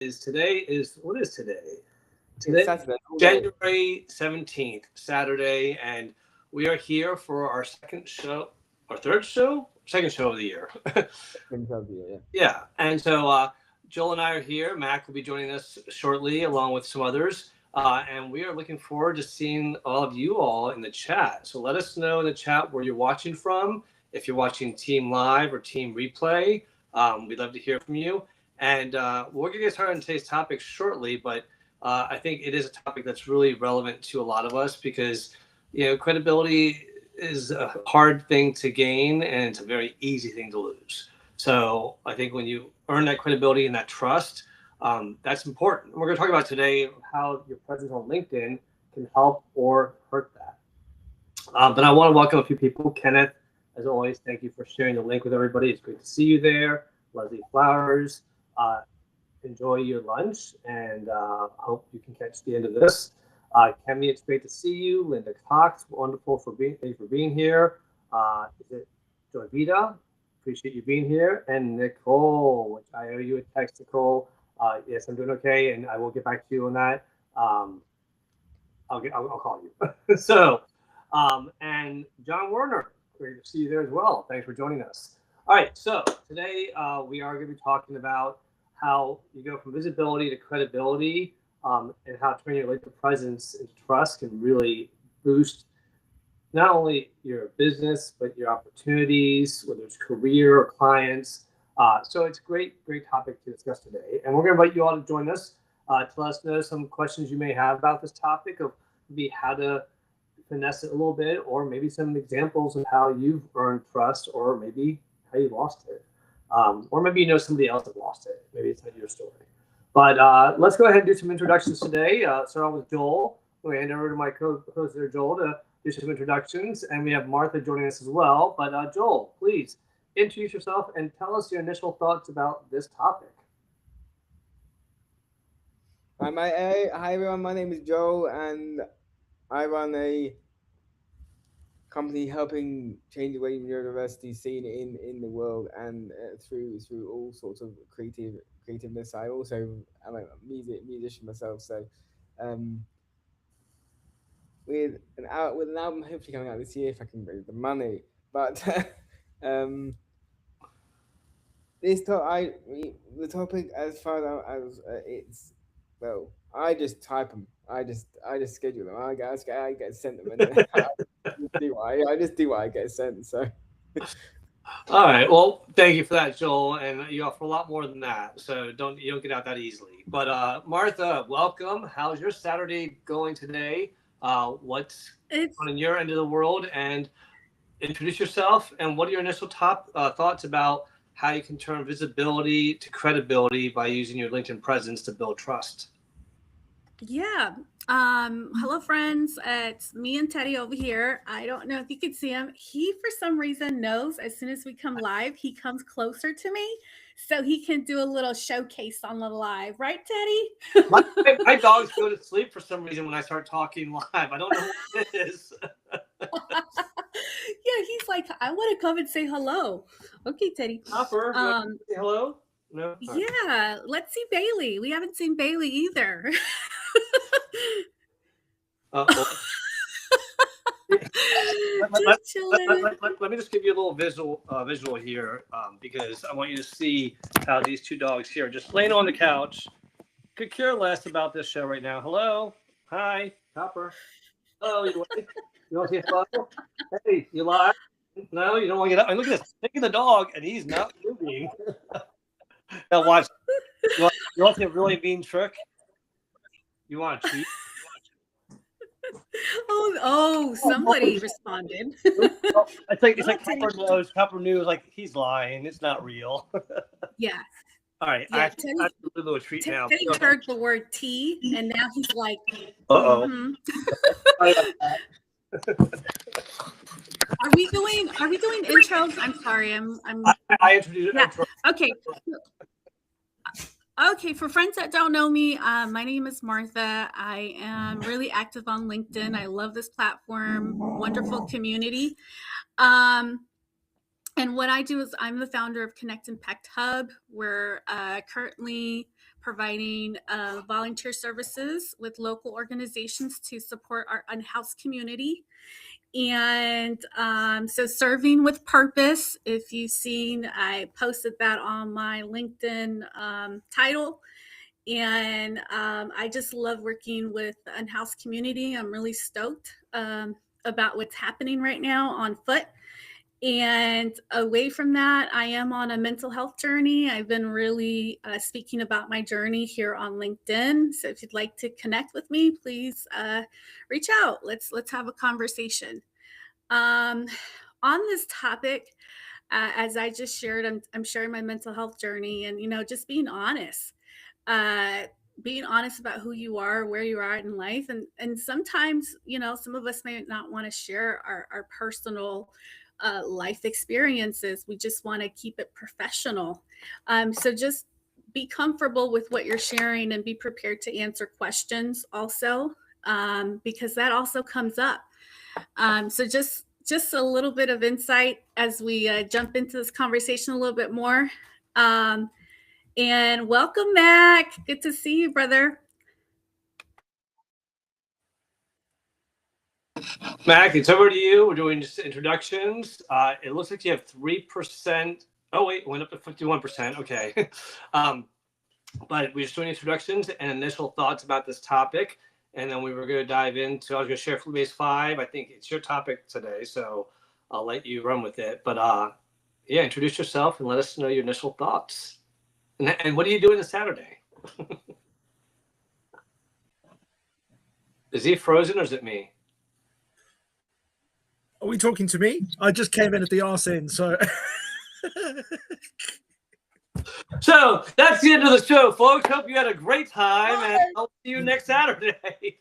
what is today? It's Today Saturday all day. January 17th, Saturday, and we are here for our second show of the year. Yeah. Yeah, and so Joel and I are here. Mac will be joining us shortly, along with some others. And we are looking forward to seeing all of you all in the chat. So let us know in the chat where you're watching from. If you're watching Team Live or Team Replay, we'd love to hear from you. And we're going to get started on today's topic shortly, but I think it is a topic that's really relevant to a lot of us because, credibility is a hard thing to gain and it's a very easy thing to lose. So I think when you earn that credibility and that trust, that's important. We're going to talk about today how your presence on LinkedIn can help or hurt that. But I want to welcome a few people. Kenneth, as always, thank you for sharing the link with everybody. It's great to see you there. Leslie Flowers, enjoy your lunch and hope you can catch the end of this. Kemi, it's great to see you. Linda Cox, wonderful thank you for being here. Is it Joy Vita? Appreciate you being here. And Nicole, which I owe you a text, Nicole. Yes, I'm doing okay, and I will get back to you on that. I'll call you. So, and John Werner, great to see you there as well. Thanks for joining us. All right, so today we are going to be talking about how you go from visibility to credibility, and how turning your LinkedIn presence into trust can really boost not only your business, but your opportunities, whether it's career or clients. So it's a great topic to discuss today. And we're going to invite you all to join us to let us know some questions you may have about this topic of maybe how to finesse it a little bit, or maybe some examples of how you've earned trust, or maybe how you lost it. Or maybe somebody else that lost it. Maybe it's not your story. But let's go ahead and do some introductions today. Start off with Joel. I'm going to hand over to my co-host there, Joel, to do some introductions, and we have Martha joining us as well. But Joel, please introduce yourself and tell us your initial thoughts about this topic. Hi everyone, my name is Joel and I run a company helping change the way neurodiversity is seen in the world and through all sorts of creativeness. I also am a musician myself, so with an album hopefully coming out this year if I can raise the money. But the topic as far as it's, well, I just type them. I just schedule them. I get sent them, and I just do what I get sent. So. All right. Well, thank you for that, Joel. And you offer a lot more than that, so you don't get out that easily. But Martha, welcome. How's your Saturday going today? What's on your end of the world? And introduce yourself. And what are your initial top thoughts about how you can turn visibility to credibility by using your LinkedIn presence to build trust? Yeah. Hello friends. It's me and Teddy over here. I don't know if you can see him. He, for some reason, knows as soon as we come live, he comes closer to me so he can do a little showcase on the live. Right, Teddy? My dogs go to sleep for some reason when I start talking live. I don't know what it is. Yeah, he's like, I want to come and say hello. Okay, Teddy. Hopper, say hello? No? Yeah, let's see Bailey. We haven't seen Bailey either. Let me just give you a little visual here, because I want you to see how these two dogs here are just laying on the couch. Could care less about this show right now. Hello, hi, Hopper. Hello, you want to say hello? Hey, you live? No, you don't want to get up. And look at this. Look at the dog, and he's not moving. Now watch. You want to see a really mean trick? You want to cheat? Oh, somebody responded. It's like Copper knows, like he's lying. It's not real. Yeah. All right. Yeah, I have a little treat now. Teddy heard the word tea, and now he's like, uh-oh. Are we doing intros? I'm sorry. I introduced yeah. Okay. Okay, for friends that don't know me, my name is Martha. I am really active on LinkedIn. I love this platform, wonderful community. And what I do is I'm the founder of Connect Impact Hub. We're currently providing volunteer services with local organizations to support our unhoused community. And so serving with purpose, if you've seen, I posted that on my LinkedIn title. And I just love working with the unhoused community. I'm really stoked about what's happening right now on foot. And away from that, I am on a mental health journey. I've been really speaking about my journey here on LinkedIn. So if you'd like to connect with me, please reach out. Let's have a conversation. On this topic, as I just shared, I'm sharing my mental health journey, and just being honest. Being honest about who you are, where you are in life, and sometimes some of us may not want to share our personal life experiences. We just want to keep it professional. So just be comfortable with what you're sharing and be prepared to answer questions also, because that also comes up. So just a little bit of insight as we jump into this conversation a little bit more. And welcome, Mac. Good to see you, brother. Mac, it's over to you. We're doing just introductions. It looks like you have 3%. Oh, wait, went up to 51%. Okay. But we're just doing introductions and initial thoughts about this topic. And then we were going to dive into, I was going to share Fluentbase 5. I think it's your topic today, so I'll let you run with it. But yeah, introduce yourself and let us know your initial thoughts. And what are you doing this Saturday? Is he frozen or is it me? Are we talking to me? I just came in at the arse end, so. So that's the end of the show, folks. Hope you had a great time, and I'll see you next Saturday.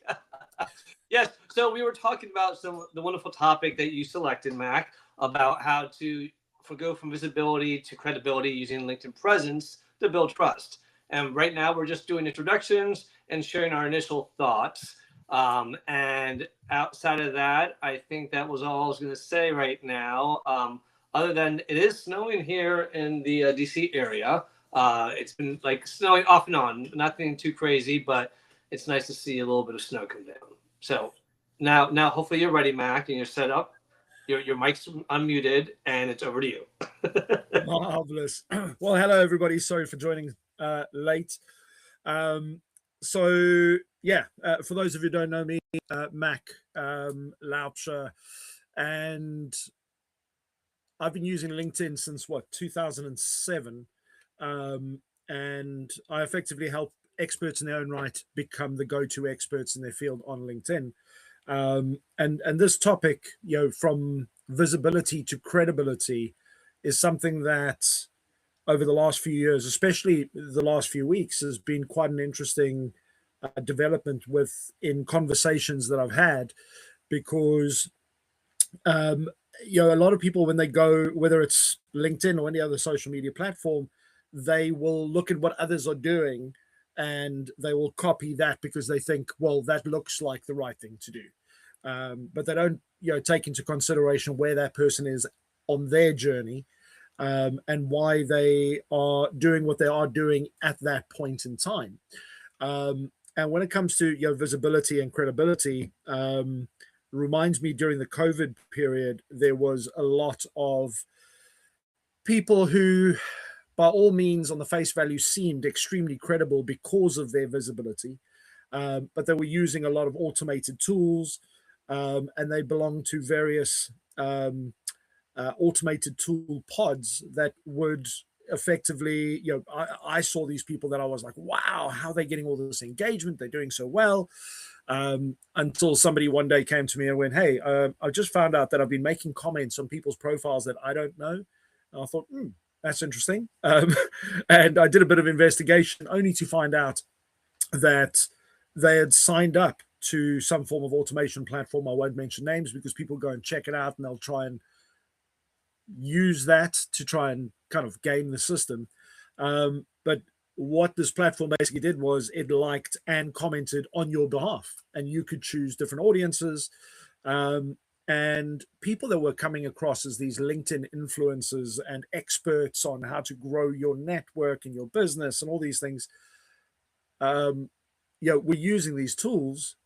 Yes, so we were talking about the wonderful topic that you selected, Mac, about how to go from visibility to credibility using LinkedIn presence to build trust. And right now we're just doing introductions and sharing our initial thoughts. And outside of that, I think that was all I was going to say right now. Other than it is snowing here in the DC area. It's been like snowing off and on, nothing too crazy, but it's nice to see a little bit of snow come down. So now hopefully you're ready, Mac, and you're set up. Your mic's unmuted, and it's over to you. Marvelous. Well, hello, everybody. Sorry for joining late. So, yeah, for those of you who don't know me, Mac Laubscher, and I've been using LinkedIn since, 2007, and I effectively help experts in their own right become the go-to experts in their field on LinkedIn. And this topic, from visibility to credibility, is something that over the last few years, especially the last few weeks, has been quite an interesting development in conversations that I've had, because a lot of people, when they go, whether it's LinkedIn or any other social media platform, they will look at what others are doing and they will copy that because they think, well, that looks like the right thing to do. But they don't, take into consideration where that person is on their journey, and why they are doing what they are doing at that point in time. And when it comes to visibility and credibility, reminds me during the COVID period, there was a lot of people who, by all means, on the face value, seemed extremely credible because of their visibility, but they were using a lot of automated tools, and they belonged to various automated tool pods that would effectively, I saw these people that I was like, wow, how are they getting all this engagement? They're doing so well. Until somebody one day came to me and went, hey, I just found out that I've been making comments on people's profiles that I don't know. And I thought, that's interesting. And I did a bit of investigation only to find out that they had signed up to some form of automation platform. I won't mention names because people go and check it out and they'll try and use that to try and kind of game the system. But what this platform basically did was it liked and commented on your behalf, and you could choose different audiences. And And people that were coming across as these LinkedIn influencers and experts on how to grow your network and your business and all these things, we're using these tools.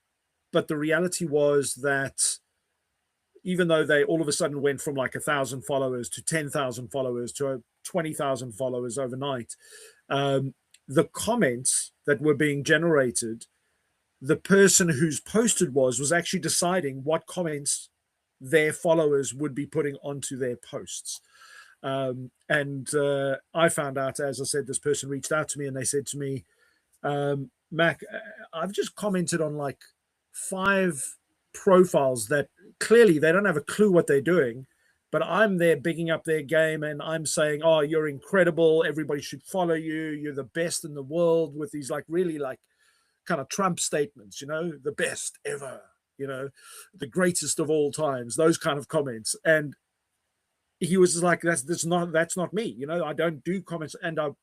But the reality was that even though they all of a sudden went from like 1,000 followers to 10,000 followers to 20,000 followers overnight, the comments that were being generated, the person whose posted was actually deciding what comments their followers would be putting onto their posts. I found out, as I said, this person reached out to me and they said to me, Mac, I've just commented on like 5 profiles that clearly they don't have a clue what they're doing, but I'm there bigging up their game and I'm saying, oh, you're incredible. Everybody should follow you. You're the best in the world, with these like really like kind of Trump statements, the best ever, the greatest of all times, those kind of comments. And he was like, that's not me. I don't do comments, and I've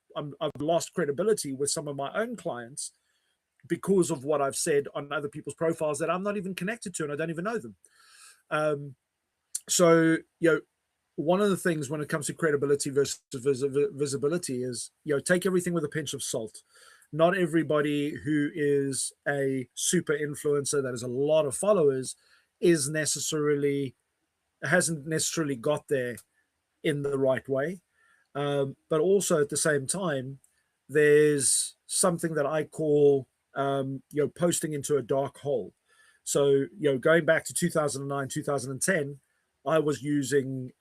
lost credibility with some of my own clients because of what I've said on other people's profiles that I'm not even connected to and I don't even know them. So one of the things when it comes to credibility versus visibility is, take everything with a pinch of salt. Not everybody who is a super influencer that has a lot of followers hasn't necessarily got there in the right way. But also at the same time, there's something that I call, posting into a dark hole. So, going back to 2009, 2010, I was using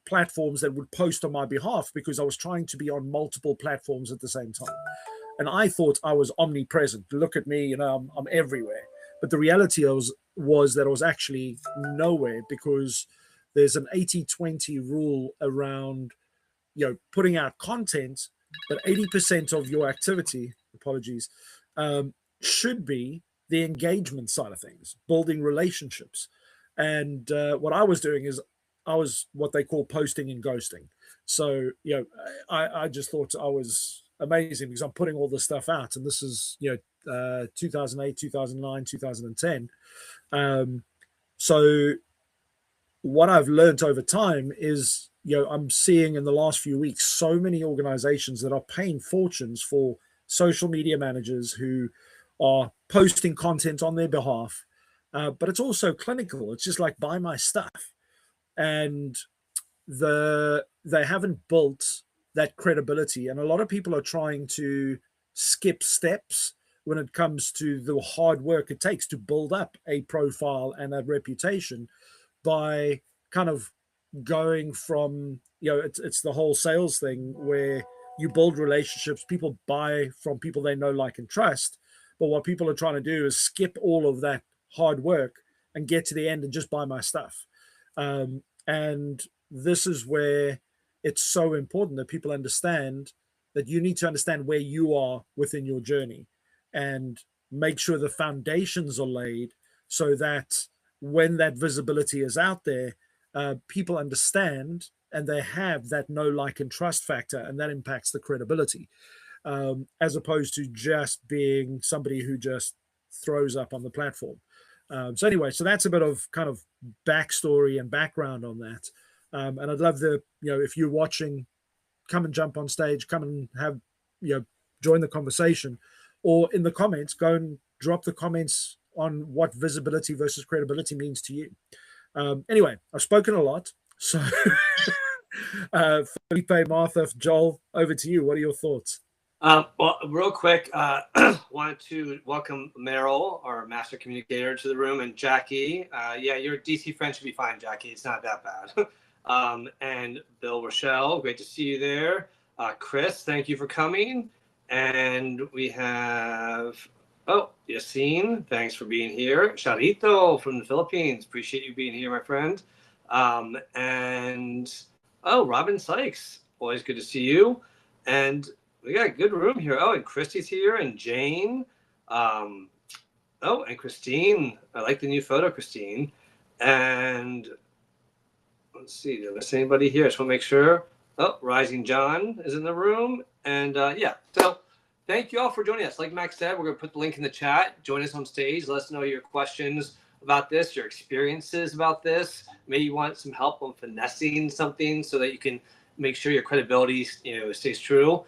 platforms that would post on my behalf because I was trying to be on multiple platforms at the same time. And I thought I was omnipresent. Look at me, I'm everywhere. But the reality was that I was actually nowhere, because there's an 80-20 rule around, putting out content, but 80% of your activity, should be the engagement side of things, building relationships. And what I was doing is I was what they call posting and ghosting. So, I just thought I was amazing because I'm putting all this stuff out. And this is, 2008, 2009, 2010. So what I've learned over time is, I'm seeing in the last few weeks so many organizations that are paying fortunes for social media managers who are posting content on their behalf. But it's also clinical. It's just like, buy my stuff. And they haven't built that credibility. And a lot of people are trying to skip steps when it comes to the hard work it takes to build up a profile and a reputation by kind of going from, it's the whole sales thing where you build relationships, people buy from people they know, like, and trust. But what people are trying to do is skip all of that hard work and get to the end and just buy my stuff. And this is where it's so important that people understand that you need to understand where you are within your journey and make sure the foundations are laid so that when that visibility is out there, people understand and they have that know, like, and trust factor, and that impacts the credibility, as opposed to just being somebody who just throws up on the platform. So anyway, so that's a bit of kind of backstory and background on that. And I'd love if you're watching, come and jump on stage, come and have, join the conversation, or in the comments, go and drop the comments on what visibility versus credibility means to you. Anyway, I've spoken a lot. So Felipe, Martha, Joel, over to you. What are your thoughts? Well, real quick, wanted to welcome Meryl, our master communicator, to the room, and Jackie. Yeah, your DC friend should be fine, Jackie. It's not that bad. And Bill Rochelle, great to see you there. Chris, thank you for coming. And we have, Yassine, thanks for being here. Charito from the Philippines, appreciate you being here, my friend. And Robin Sykes, always good to see you. And we got a good room here. Oh, and Christy's here, and Jane. And Christine. I like the new photo, Christine. And let's see, did I miss anybody here? I just want to make sure. Oh, Rising John is in the room. And so thank you all for joining us. Like Max said, we're going to put the link in the chat. Join us on stage. Let us know your questions about this, your experiences about this. Maybe you want some help on finessing something so that you can make sure your credibility, stays true.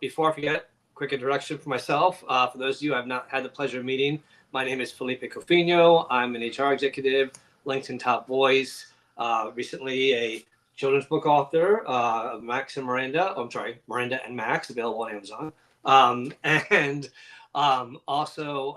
Before I forget, quick introduction for myself. For those of you I've not had the pleasure of meeting, my name is Felipe Cofino. I'm an HR executive, LinkedIn top voice, recently a children's book author of Max and Miranda. Oh, I'm sorry, Miranda and Max, available on Amazon. And also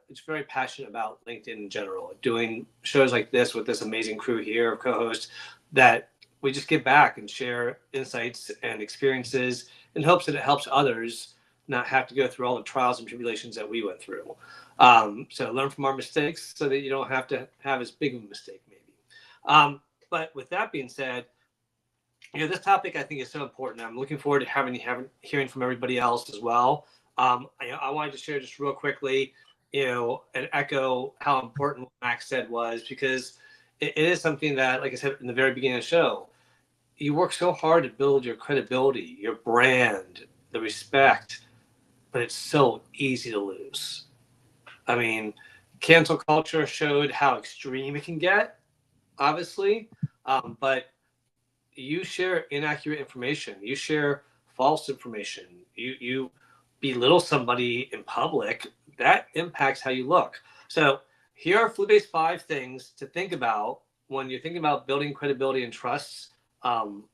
just very passionate about LinkedIn in general, doing shows like this with this amazing crew here of co-hosts that we just give back and share insights and experiences in hopes that it helps others not have to go through all the trials and tribulations that we went through. So learn from our mistakes so that you don't have to have as big of a mistake maybe. But with that being said, this topic I think is so important. I'm looking forward to hearing from everybody else as well. I wanted to share just real quickly, and echo how important what Max said was, because it is something that, like I said in the very beginning of the show, you work so hard to build your credibility, your brand, the respect, but it's so easy to lose. I mean, cancel culture showed how extreme it can get, obviously, but you share inaccurate information, you share false information, you belittle somebody in public, that impacts how you look. So here are Felipe's 5 things to think about when you're thinking about building credibility and trust on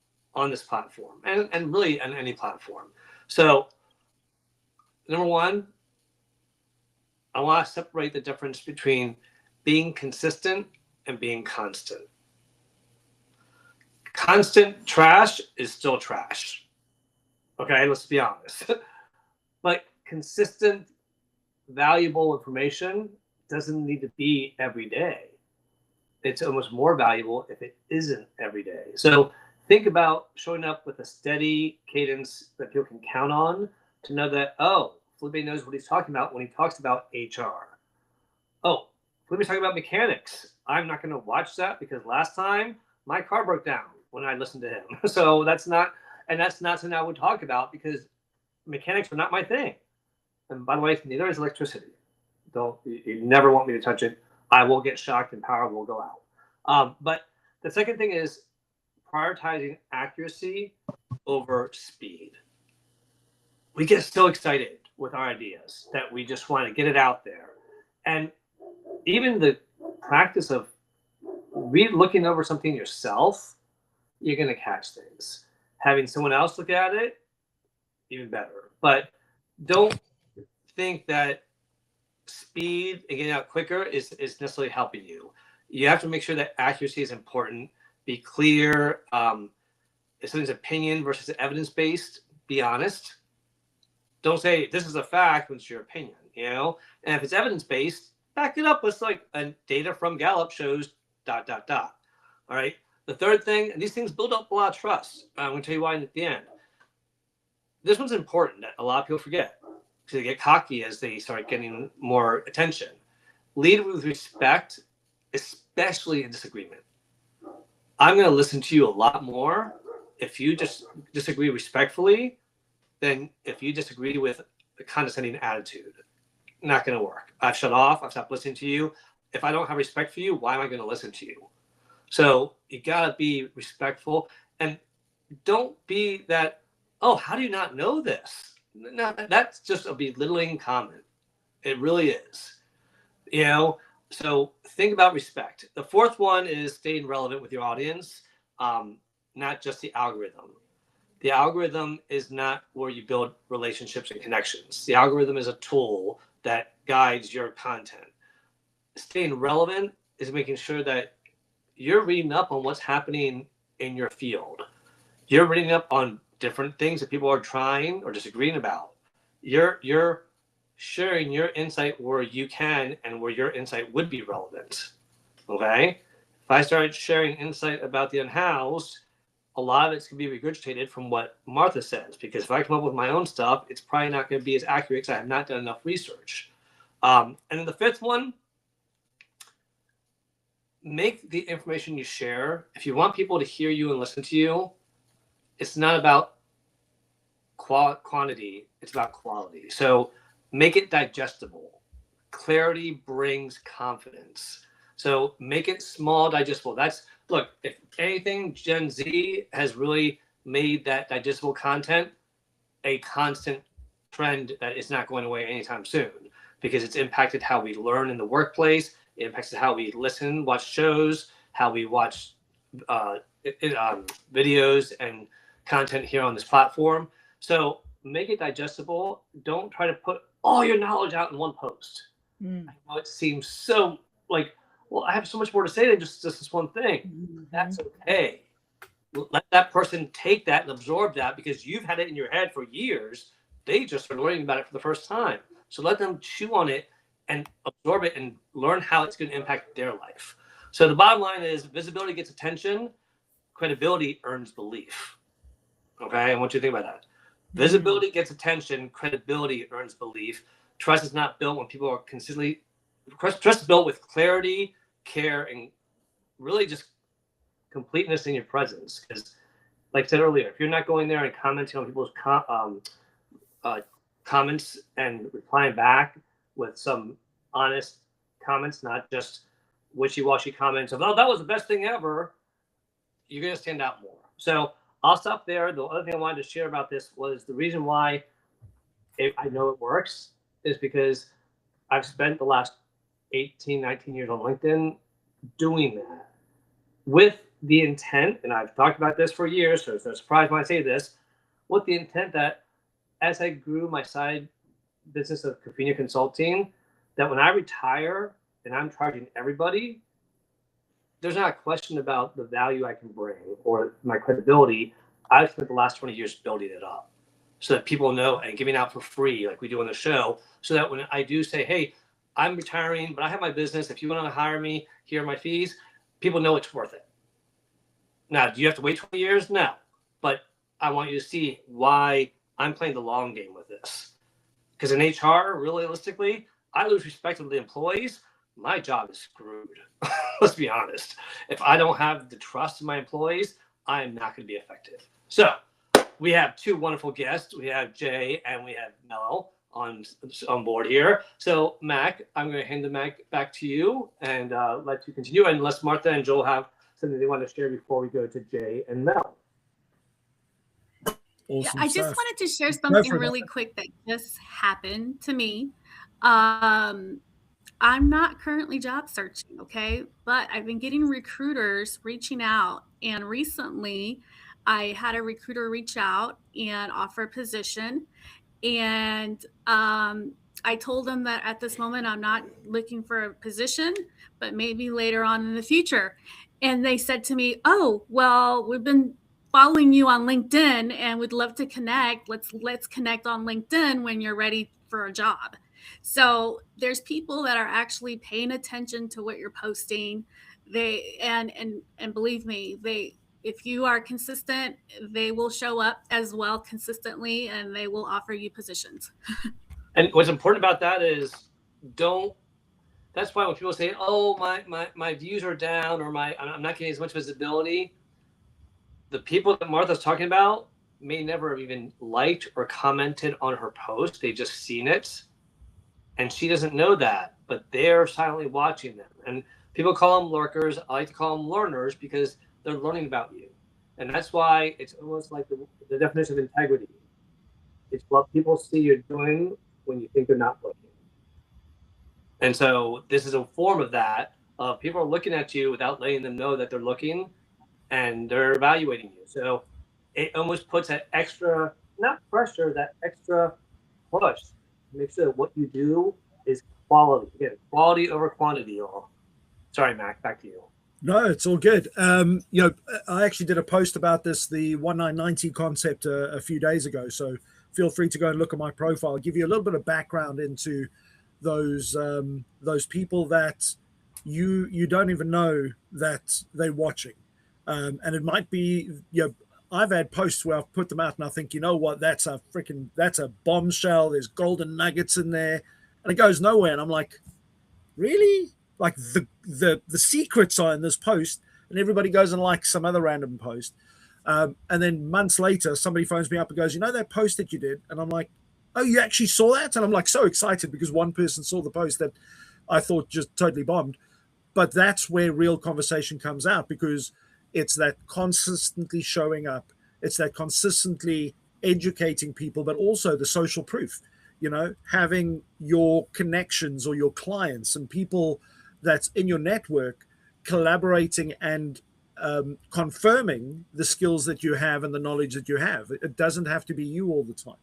this platform and really on any platform. So number 1, I want to separate the difference between being consistent and being constant. Constant trash is still trash. Okay, let's be honest. But consistent, valuable information doesn't need to be every day. It's almost more valuable if it isn't every day. So think about showing up with a steady cadence that people can count on to know that, oh, Felipe knows what he's talking about when he talks about HR. Oh, Felipe's talking about mechanics. I'm not going to watch that because last time my car broke down when I listened to him. So that's not something I would talk about because mechanics are not my thing. And by the way, neither is electricity. You never want me to touch it. I will get shocked and power will go out. But the second thing is prioritizing accuracy over speed. We get so excited with our ideas that we just want to get it out there. And even the practice of looking over something yourself, you're going to catch things. Having someone else look at it, even better. But don't think that speed and getting out quicker is necessarily helping you. You have to make sure that accuracy is important. Be clear. If something's opinion versus evidence-based, be honest. Don't say this is a fact when it's your opinion, And if it's evidence-based, back it up with like data from Gallup shows ... All right. The third thing, and these things build up a lot of trust. I'm going to tell you why at the end. This one's important that a lot of people forget because they get cocky as they start getting more attention. Lead with respect, especially in disagreement. I'm going to listen to you a lot more if you just disagree respectfully than if you disagree with a condescending attitude. Not going to work. I've shut off. I've stopped listening to you. If I don't have respect for you, why am I going to listen to you? So you got to be respectful and don't be that, oh, how do you not know this? No, that's just a belittling comment. It really is. So think about respect. The fourth one is staying relevant with your audience, not just the algorithm. The algorithm is not where you build relationships and connections. The algorithm is a tool that guides your content. Staying relevant is making sure that you're reading up on what's happening in your field. You're reading up on different things that people are trying or disagreeing about. You're sharing your insight where you can and where your insight would be relevant. Okay? If I started sharing insight about the unhoused, a lot of it's going to be regurgitated from what Martha says, because if I come up with my own stuff, it's probably not going to be as accurate because I have not done enough research. And then the fifth one, make the information you share. If you want people to hear you and listen to you, it's not about quantity, it's about quality. So make it digestible. Clarity brings confidence. So make it small, digestible. Look, if anything, Gen Z has really made that digestible content a constant trend that is not going away anytime soon, because it's impacted how we learn in the workplace. It impacts how we listen, watch shows, how we watch videos and content here on this platform. So make it digestible. Don't try to put all your knowledge out in one post. I know it seems so like, well, I have so much more to say than just this one thing. That's okay. Let that person take that and absorb that, because you've had it in your head for years. They just are learning about it for the first time. So let them chew on it and absorb it and learn how it's going to impact their life. So the bottom line is visibility gets attention, credibility earns belief. Okay, I want you to think about that. Visibility gets attention, credibility earns belief. Trust is not built when people are consistently, trust is built with clarity, care, and really just completeness in your presence. Because, like I said earlier, if you're not going there and commenting on people's comments and replying back with some honest comments, not just wishy-washy comments of, oh, that was the best thing ever, you're going to stand out more. So I'll stop there. The other thing I wanted to share about this was the reason why I know it works is because I've spent the last 18, 19 years on LinkedIn doing that with the intent, and I've talked about this for years, so it's no surprise when I say this, with the intent that as I grew my side business of Covina Consulting, that when I retire and I'm charging everybody, there's not a question about the value I can bring or my credibility. I've spent the last 20 years building it up so that people know, and giving out for free like we do on the show, so that when I do say, hey, I'm retiring, but I have my business. If you want to hire me, here are my fees. People know it's worth it. Now, do you have to wait 20 years? No. But I want you to see why I'm playing the long game with this. Because in HR, realistically, I lose respect of the employees. My job is screwed. Let's be honest. If I don't have the trust of my employees, I am not going to be effective. So we have two wonderful guests. We have Jay and we have Mel on board here. So Mac, I'm going to hand the mic back to you and let you continue, unless Martha and Joel have something they want to share before we go to Jay and Mel. Awesome I just stuff. wanted to share something really quick that just happened to me. I'm not currently job searching, okay? But I've been getting recruiters reaching out. And recently, I had a recruiter reach out and offer a position. And I told them that at this moment, I'm not looking for a position, but maybe later on in the future. And they said to me, oh, well, we've been following you on LinkedIn and would love to connect. Let's connect on LinkedIn when you're ready for a job. So there's people that are actually paying attention to what you're posting. They and believe me, if you are consistent, they will show up as well consistently, and they will offer you positions. And what's important about that is that's why when people say, oh, my views are down, or I'm not getting as much visibility, the people that Martha's talking about may never have even liked or commented on her post. They've just seen it. And she doesn't know that, but they're silently watching them. And people call them lurkers. I like to call them learners because they're learning about you. And that's why it's almost like the definition of integrity. It's what people see you're doing when you think they're not looking. And so this is a form of that. People are looking at you without letting them know that they're looking, and they're evaluating you. So it almost puts that extra, not pressure, that extra push. Make sure that what you do is quality. Again, quality over quantity, y'all. Sorry, Mac, back to you. No, it's all good. I actually did a post about this, the 1990 concept, a few days ago. So feel free to go and look at my profile. I'll give you a little bit of background into those people that you don't even know that they're watching. And it might be, I've had posts where I've put them out and I think, you know what, that's a bombshell. There's golden nuggets in there, and it goes nowhere. And I'm like, really? Like the secrets are in this post, and everybody goes and likes some other random post. And then months later, somebody phones me up and goes, you know that post that you did? And I'm like, oh, you actually saw that? And I'm like so excited because one person saw the post that I thought just totally bombed. but that's where real conversation comes out, because it's that consistently showing up, it's that consistently educating people, but also the social proof, having your connections or your clients and people that's in your network collaborating and confirming the skills that you have and the knowledge that you have. It doesn't have to be you all the time.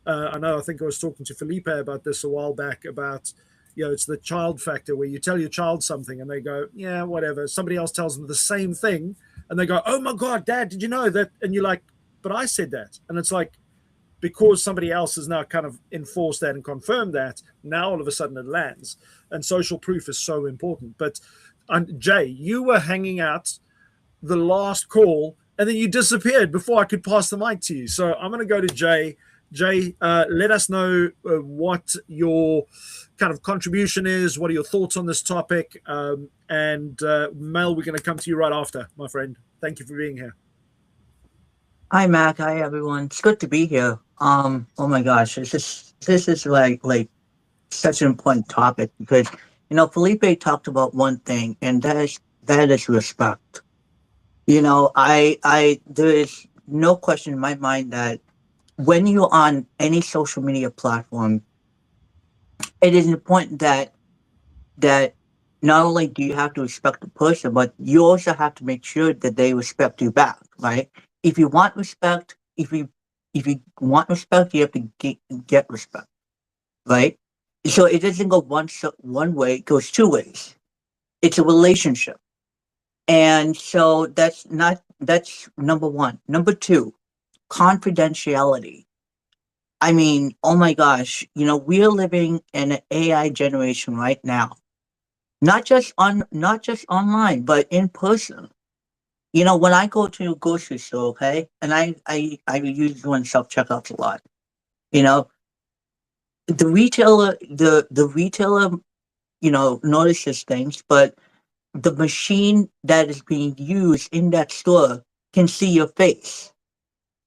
I think I was talking to Felipe about this a while back about, it's the child factor, where you tell your child something and they go, yeah, whatever. Somebody else tells them the same thing and they go, oh my God, Dad, did you know that? And you're like, but I said that. And it's like, because somebody else has now kind of enforced that and confirmed that, now all of a sudden it lands. And social proof is so important. But Jay, you were hanging out the last call and then you disappeared before I could pass the mic to you. So I'm going to go to Jay. Jay, let us know what your kind of contribution is. What are your thoughts on this topic? And Mel, we're going to come to you right after, my friend. Thank you for being here. Hi, Mac. Hi, everyone. It's good to be here. Oh my gosh, this is like such an important topic, because Felipe talked about one thing, and that is respect. I there is no question in my mind that when you're on any social media platform, it is important that not only do you have to respect the person, but you also have to make sure that they respect you back, right? If you want respect, if you want respect, you have to get respect, right? So it doesn't go one way; it goes two ways. It's a relationship, and so that's number one. Number two, confidentiality. I mean, oh my gosh, we're living in an AI generation right now. Not just online, but in person. When I go to a grocery store, okay, and I use doing self checkouts a lot. The retailer, notices things, but the machine that is being used in that store can see your face.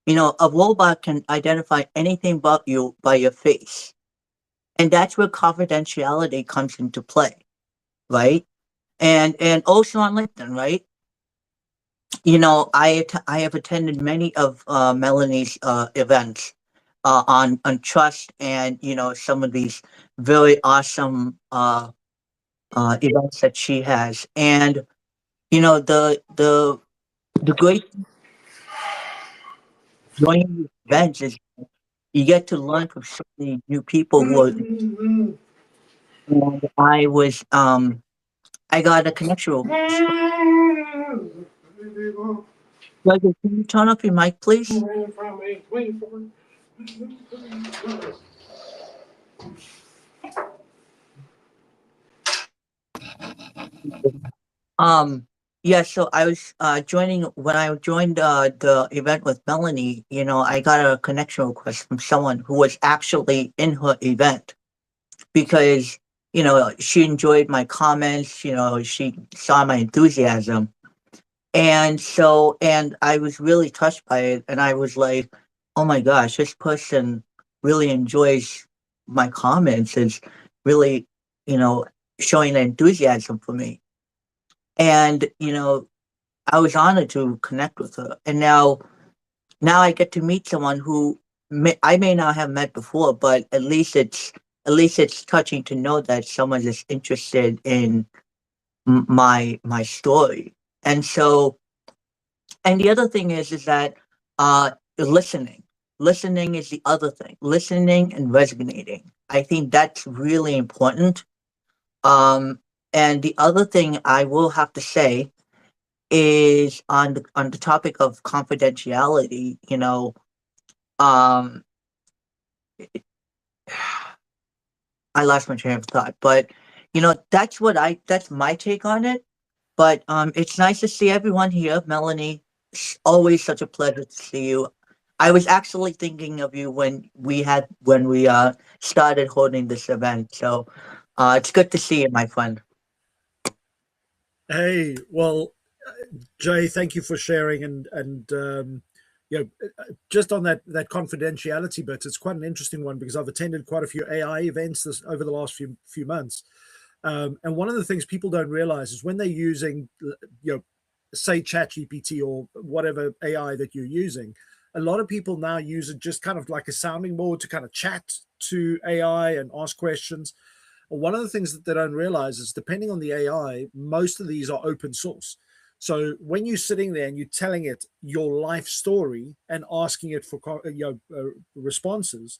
A robot can identify anything about you by your face. And that's where confidentiality comes into play, right? And also on LinkedIn, right? I have attended many of Melanie's events on trust, and some of these very awesome events that she has. And the great joining these events is you get to learn from so many new people who are. And I got a connection. Can you turn off your mic, please? Yeah, so I was when I joined the event with Melanie, I got a connection request from someone who was actually in her event, because she enjoyed my comments, she saw my enthusiasm. And I was really touched by it, and I was like, oh my gosh, this person really enjoys my comments, is really, showing enthusiasm for me. And, I was honored to connect with her. And now I get to meet someone who I may not have met before, but at least it's touching to know that someone is interested in my story. And so, and the other thing is that listening is the other thing. Listening and resonating. I think that's really important. And the other thing I will have to say is on the topic of confidentiality. I lost my train of thought, but that's my take on it. But it's nice to see everyone here. Melanie, it's always such a pleasure to see you. I was actually thinking of you when we started holding this event. So it's good to see you, my friend. Hey, well, Jay, thank you for sharing, and just on that confidentiality bit, it's quite an interesting one, because I've attended quite a few AI events over the last few months, And one of the things people don't realize is when they're using, say ChatGPT or whatever AI that you're using, a lot of people now use it just kind of like a sounding board to kind of chat to AI and ask questions. One of the things that they don't realize is, depending on the AI, most of these are open source. So when you're sitting there and you're telling it your life story and asking it for responses,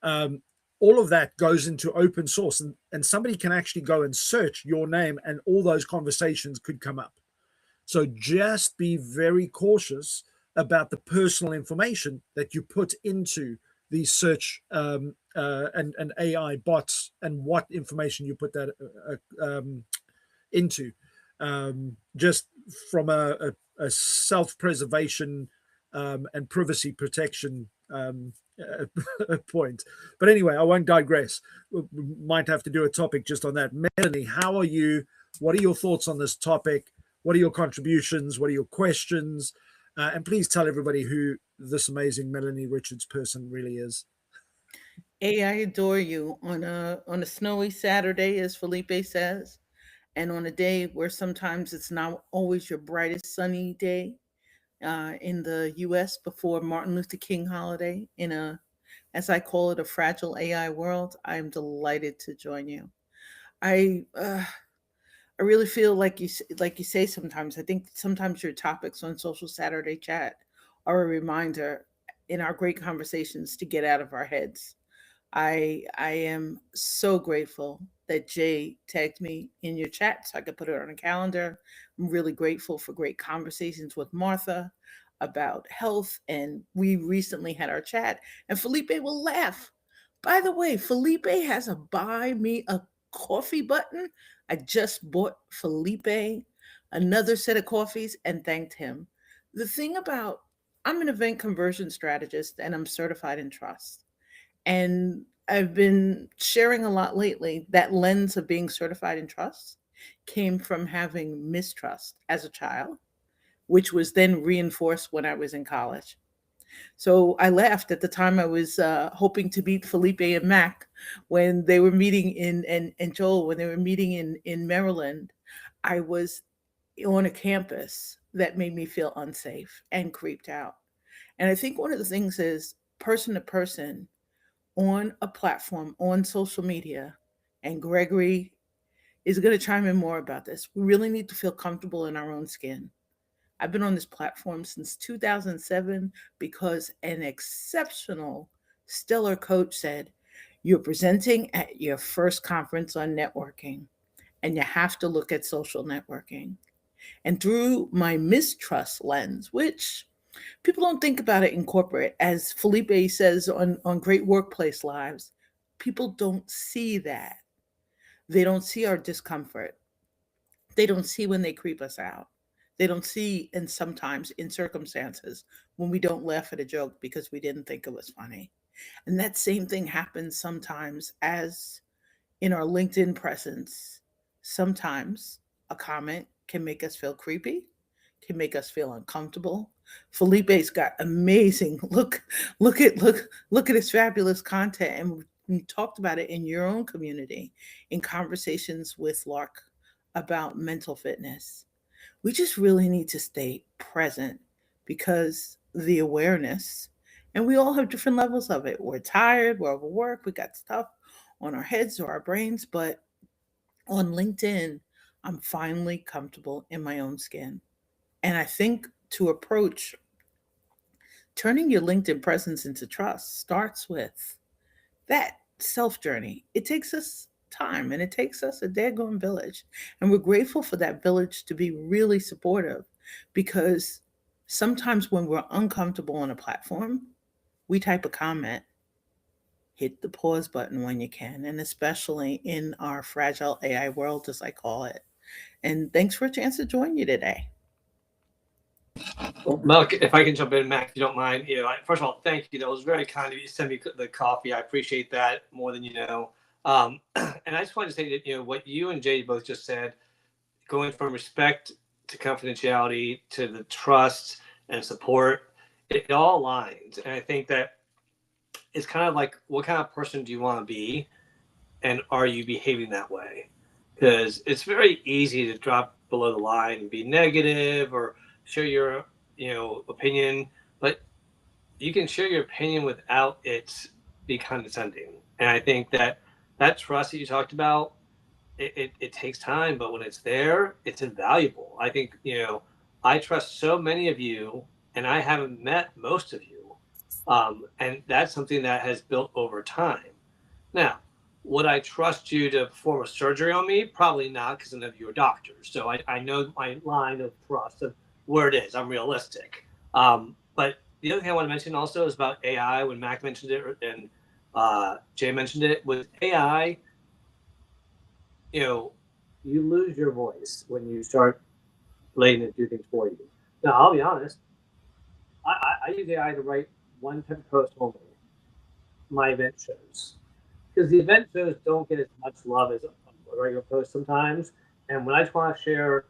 all of that goes into open source, and somebody can actually go and search your name and all those conversations could come up. So just be very cautious about the personal information that you put into these search and AI bots, and what information you put that into, just from a self-preservation and privacy protection point. But anyway, I won't digress. We might have to do a topic just on that. Melanie, how are you? What are your thoughts on this topic? What are your contributions? What are your questions? And please tell everybody who this amazing Melanie Richards person really is. Hey, I adore you on a snowy Saturday, as Felipe says, and on a day where sometimes it's not always your brightest sunny day in the U.S. before Martin Luther King holiday, in a, as I call it, a fragile AI world. I'm delighted to join you. I really feel like you say sometimes. I think sometimes your topics on Social Saturday Chat are a reminder in our great conversations to get out of our heads. I am so grateful that Jay tagged me in your chat so I could put it on a calendar. I'm really grateful for great conversations with Martha about health. And we recently had our chat, and Felipe will laugh. By the way, Felipe has a buy me a coffee button. I just bought Felipe another set of coffees and thanked him. The thing about, I'm an event conversion strategist and I'm certified in trust. And I've been sharing a lot lately. That lens of being certified in trust came from having mistrust as a child, which was then reinforced when I was in college. So I laughed at the time. I was hoping to meet Felipe and Mac when they were meeting and Joel, when they were meeting in Maryland. I was on a campus that made me feel unsafe and creeped out. And I think one of the things is person to person, on a platform, on social media, and Gregory is going to chime in more about this. We really need to feel comfortable in our own skin. I've been on this platform since 2007 because an exceptional, stellar coach said, you're presenting at your first conference on networking, and you have to look at social networking. And through my mistrust lens, which people don't think about it in corporate, as Felipe says on Great Workplace Lives, people don't see that. They don't see our discomfort. They don't see when they creep us out. They don't see, and sometimes in circumstances, when we don't laugh at a joke because we didn't think it was funny. And that same thing happens sometimes as in our LinkedIn presence. Sometimes a comment can make us feel creepy, can make us feel uncomfortable. Felipe's got amazing look at his fabulous content, and we talked about it in your own community in conversations with Lark about mental fitness. We just really need to stay present, because the awareness, and we all have different levels of it. We're tired, we're overworked, we got stuff on our heads or our brains, but on LinkedIn, I'm finally comfortable in my own skin. And I think to approach turning your LinkedIn presence into trust starts with that self journey. It takes us time, and it takes us a daggone village. And we're grateful for that village to be really supportive, because sometimes when we're uncomfortable on a platform, we type a comment. Hit the pause button when you can, and especially in our fragile AI world, as I call it. And thanks for a chance to join you today. Well, Mel, if I can jump in, Mac, if you don't mind. First of all, thank you. That was very kind of you to send me the coffee. I appreciate that more than you know. And I just wanted to say that, what you and Jay both just said, going from respect to confidentiality to the trust and support, it all aligns. And I think that it's kind of like, what kind of person do you want to be? And are you behaving that way? because it's very easy to drop below the line and be negative or share your opinion, but you can share your opinion without it be condescending. And I think that trust that you talked about, it takes time, but when it's there, it's invaluable. I think I trust so many of you, and I haven't met most of you, and that's something that has built over time. Now, would I trust you to perform a surgery on me? Probably not, because none of you are doctors. So I know my line of trust of where it is. I'm realistic. But the other thing I want to mention also is about AI. When Mac mentioned it and Jay mentioned it, with AI, you lose your voice when you start letting it do things for you. Now, I'll be honest. I use AI to write one type of post only, my event shows, because the event shows don't get as much love as a regular post sometimes. And when I just want to share,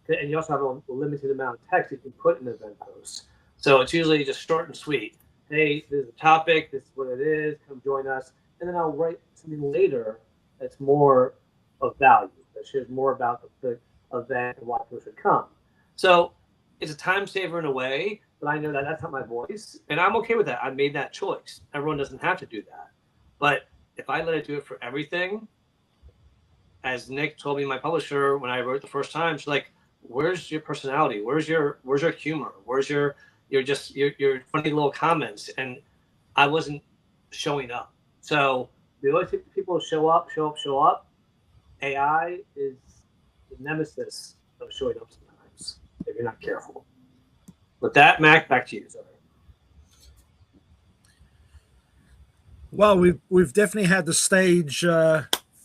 and you also have a limited amount of text you can put in an event post, so it's usually just short and sweet. Hey, this is a topic. This is what it is. Come join us, and then I'll write something later that's more of value, that shares more about the event and why people should come. So it's a time saver in a way, but I know that that's not my voice, and I'm okay with that. I made that choice. Everyone doesn't have to do that, but if I let it do it for everything, as Nick told me, my publisher, when I wrote the first time, she's like, "Where's your personality? Where's your humor? Where's your funny little comments?" And I wasn't showing up. So the only people show up. AI is the nemesis of showing up sometimes if you're not careful. With that, Mac, back to you. Sorry. Well, we've definitely had the stage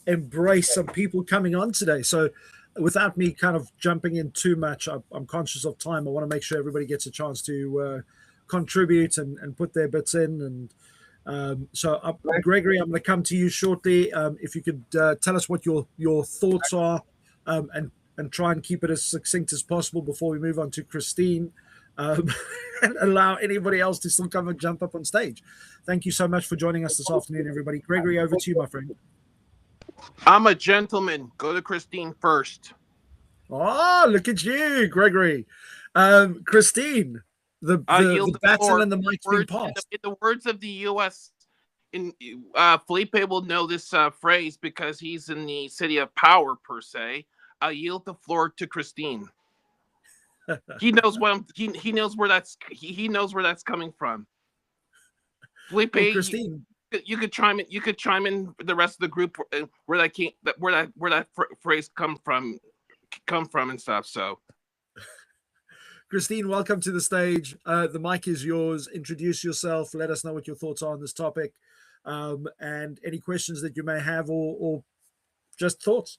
embrace some people coming on today. So without me kind of jumping in too much, I'm conscious of time. I want to make sure everybody gets a chance to contribute and put their bits in. And so, Gregory, I'm going to come to you shortly. If you could tell us what your thoughts are, and try and keep it as succinct as possible before we move on to Christine, and allow anybody else to still come and jump up on stage. Thank you so much for joining us this afternoon, everybody. Gregory, over to you, my friend. I'm a gentleman. Go to Christine first. Oh, look at you, Gregory. Christine, the baton and the mic's been passed. In the words of the U.S., Felipe will know this phrase because he's in the city of power, per se. I yield the floor to Christine. He knows he knows where that's coming from. Felipe, well, Christine, you could chime in. You could chime in the rest of the group where that phrase come from and stuff. So, Christine, welcome to the stage. The mic is yours. Introduce yourself. Let us know what your thoughts are on this topic, and any questions that you may have, or just thoughts.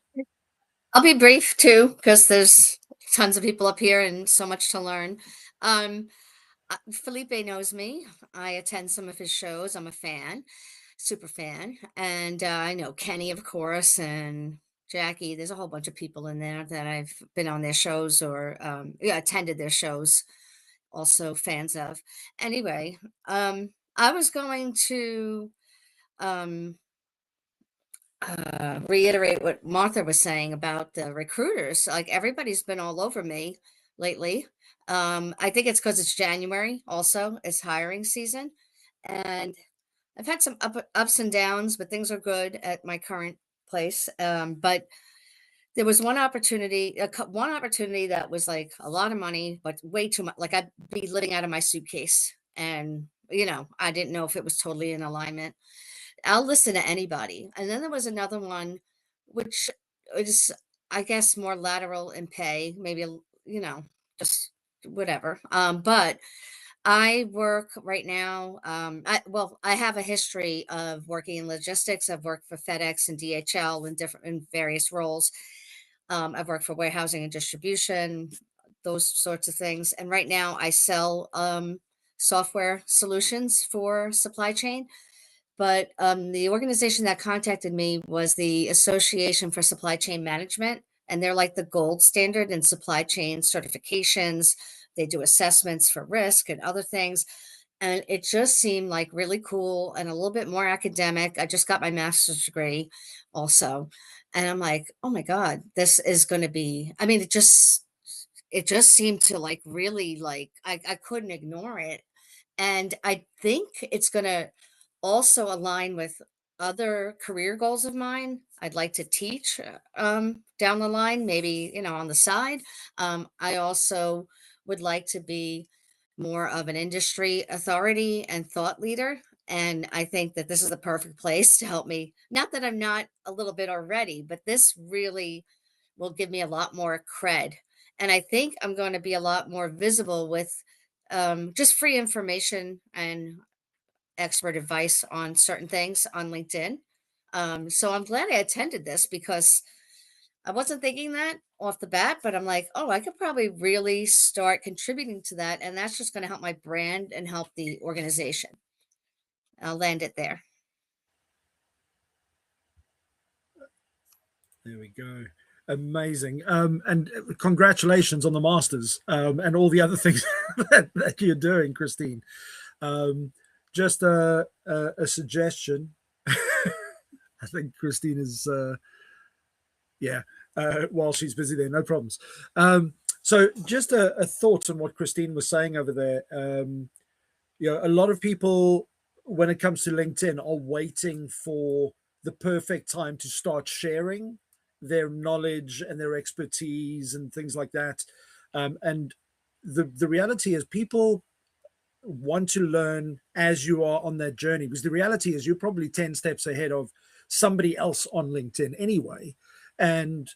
I'll be brief too, because there's tons of people up here and so much to learn. Felipe knows me. I attend some of his shows. I'm a fan, super fan. And I know Kenny, of course, and Jackie. There's a whole bunch of people in there that I've been on their shows or attended their shows, also fans of. Anyway, I was going to reiterate what Martha was saying about the recruiters. Like, everybody's been all over me lately. I think it's because it's January. Also, it's hiring season, and I've had some ups and downs, but things are good at my current place. But there was one opportunity that was like a lot of money, but way too much. Like, I'd be living out of my suitcase, and I didn't know if it was totally in alignment. I'll listen to anybody. And then there was another one, which is, I guess, more lateral in pay, maybe, just whatever. But I work right now. I have a history of working in logistics. I've worked for FedEx and DHL in various roles. I've worked for warehousing and distribution, those sorts of things. And right now I sell software solutions for supply chain. But the organization that contacted me was the Association for Supply Chain Management, and they're like the gold standard in supply chain certifications. They do assessments for risk and other things. And it just seemed like really cool and a little bit more academic. I just got my master's degree also. And I'm like, oh my God, this is going to be, I mean, it just seemed to like really like I couldn't ignore it. And I think it's going to also align with other career goals of mine. I'd like to teach down the line, maybe, on the side. I also would like to be more of an industry authority and thought leader. And I think that this is the perfect place to help me. Not that I'm not a little bit already, but this really will give me a lot more cred. And I think I'm going to be a lot more visible with just free information and expert advice on certain things on LinkedIn. So I'm glad I attended this because I wasn't thinking that off the bat, but I'm like, oh, I could probably really start contributing to that. And that's just going to help my brand and help the organization. I'll land it there. There we go. Amazing. And congratulations on the Masters and all the other things that you're doing, Christine. Just a suggestion. I think Christine is, while she's busy there, no problems. So just a thought on what Christine was saying over there. A lot of people, when it comes to LinkedIn, are waiting for the perfect time to start sharing their knowledge and their expertise and things like that. And the reality is people want to learn as you are on that journey, because the reality is you're probably 10 steps ahead of somebody else on LinkedIn anyway. And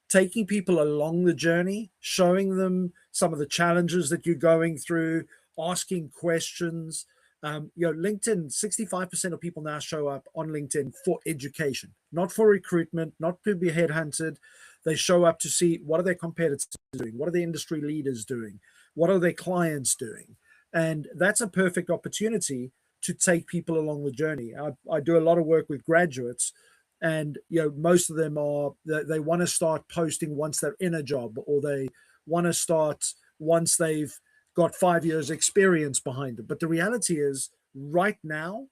taking people along the journey, showing them some of the challenges that you're going through, asking questions. LinkedIn, 65% of people now show up on LinkedIn for education, not for recruitment, not to be headhunted. They show up to see what are their competitors doing, what are the industry leaders doing, what are their clients doing. And that's a perfect opportunity to take people along the journey. I do a lot of work with graduates, and most of them they want to start posting once they're in a job, or they want to start once they've got 5 years experience behind them. But the reality is right now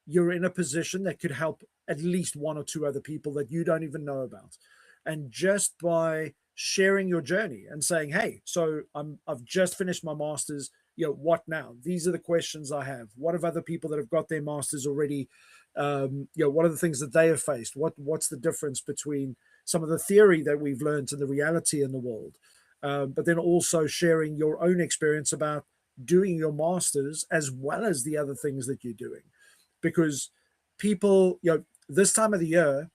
you're in a position that could help at least one or two other people that you don't even know about. And just by sharing your journey and saying, hey, so I've just finished my master's, what now? These are the questions I have. What have other people that have got their masters already, what are the things that they have faced? What's the difference between some of the theory that we've learned and the reality in the world? But then also sharing your own experience about doing your masters as well as the other things that you're doing. Because people, this time of the year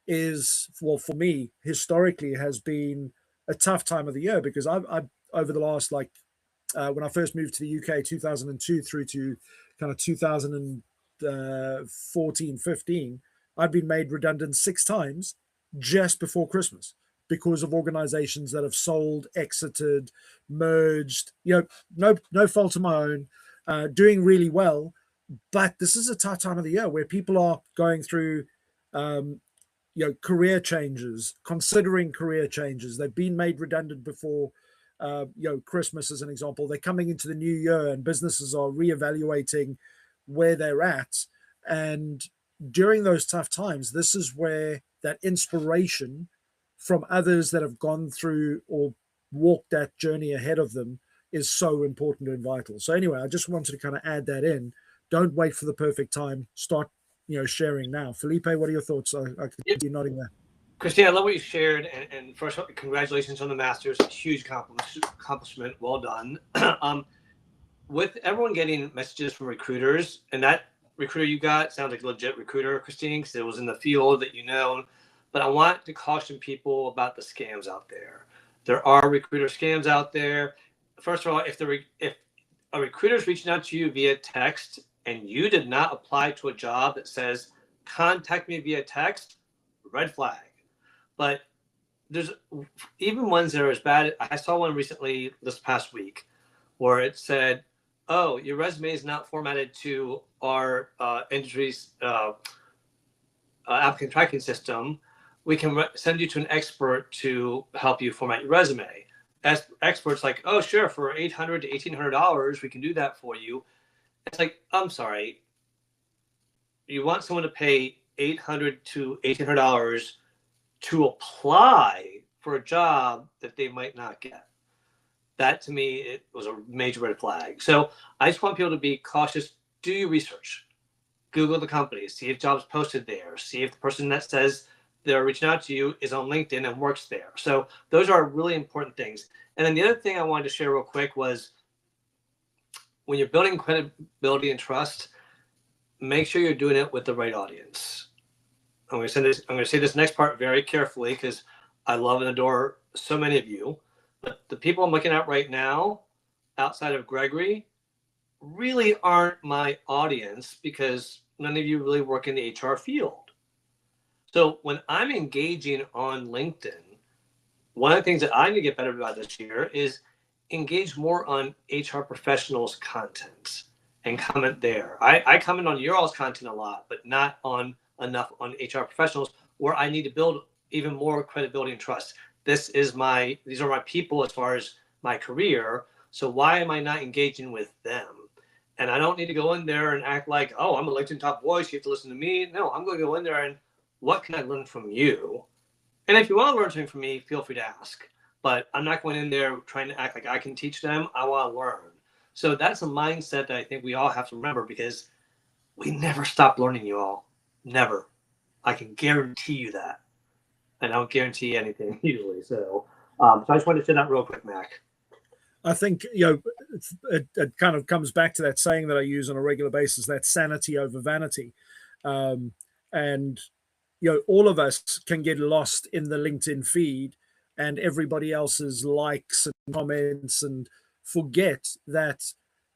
is, well, for me, historically has been a tough time of the year, because I've over the last, when I first moved to the UK, 2002 through to kind of 2014, 15, I'd been made redundant 6 times just before Christmas, because of organizations that have sold, exited, merged, no fault of my own, doing really well. But this is a tough time of the year where people are going through, career changes, considering career changes. They've been made redundant before, Christmas as an example. They're coming into the new year and businesses are reevaluating where they're at. And during those tough times, this is where that inspiration from others that have gone through or walked that journey ahead of them is so important and vital. So anyway, I just wanted to kind of add that in. Don't wait for the perfect time. Start, sharing now. Felipe, what are your thoughts? I can see you nodding there. Christine, I love what you shared. And first of all, congratulations on the Masters. Huge accomplishment. Well done. With everyone getting messages from recruiters, and that recruiter you got sounds like a legit recruiter, Christine, because it was in the field that But I want to caution people about the scams out there. There are recruiter scams out there. First of all, if a recruiter is reaching out to you via text and you did not apply to a job that says, contact me via text, red flag. But there's even ones that are as bad. I saw one recently this past week where it said, oh, your resume is not formatted to our industry's applicant tracking system. We can send you to an expert to help you format your resume. As experts like, oh, sure, for $800 to $1,800, we can do that for you. It's like, I'm sorry, you want someone to pay $800 to $1,800 to apply for a job that they might not get. That to me, it was a major red flag. So I just want people to be cautious. Do your research. Google the company, see if jobs posted there, see if the person that says they're reaching out to you is on LinkedIn and works there. So those are really important things. And then the other thing I wanted to share real quick was when you're building credibility and trust, make sure you're doing it with the right audience. I'm going to say this next part very carefully because I love and adore so many of you. But the people I'm looking at right now, outside of Gregory, really aren't my audience because none of you really work in the HR field. So when I'm engaging on LinkedIn, one of the things that I need to get better about this year is engage more on HR professionals' content and comment there. I comment on your all's content a lot, but not on enough on HR professionals where I need to build even more credibility and trust. These are my people as far as my career. So why am I not engaging with them? And I don't need to go in there and act like, oh, I'm a LinkedIn top voice, you have to listen to me. No, I'm going to go in there and what can I learn from you? And if you want to learn something from me, feel free to ask. But I'm not going in there trying to act like I can teach them. I want to learn. So that's a mindset that I think we all have to remember because we never stop learning, you all. Never. I can guarantee you that. I don't guarantee anything usually. So I just wanted to say that real quick, Mac. I think, it kind of comes back to that saying that I use on a regular basis, that sanity over vanity. And, all of us can get lost in the LinkedIn feed and everybody else's likes and comments and forget that,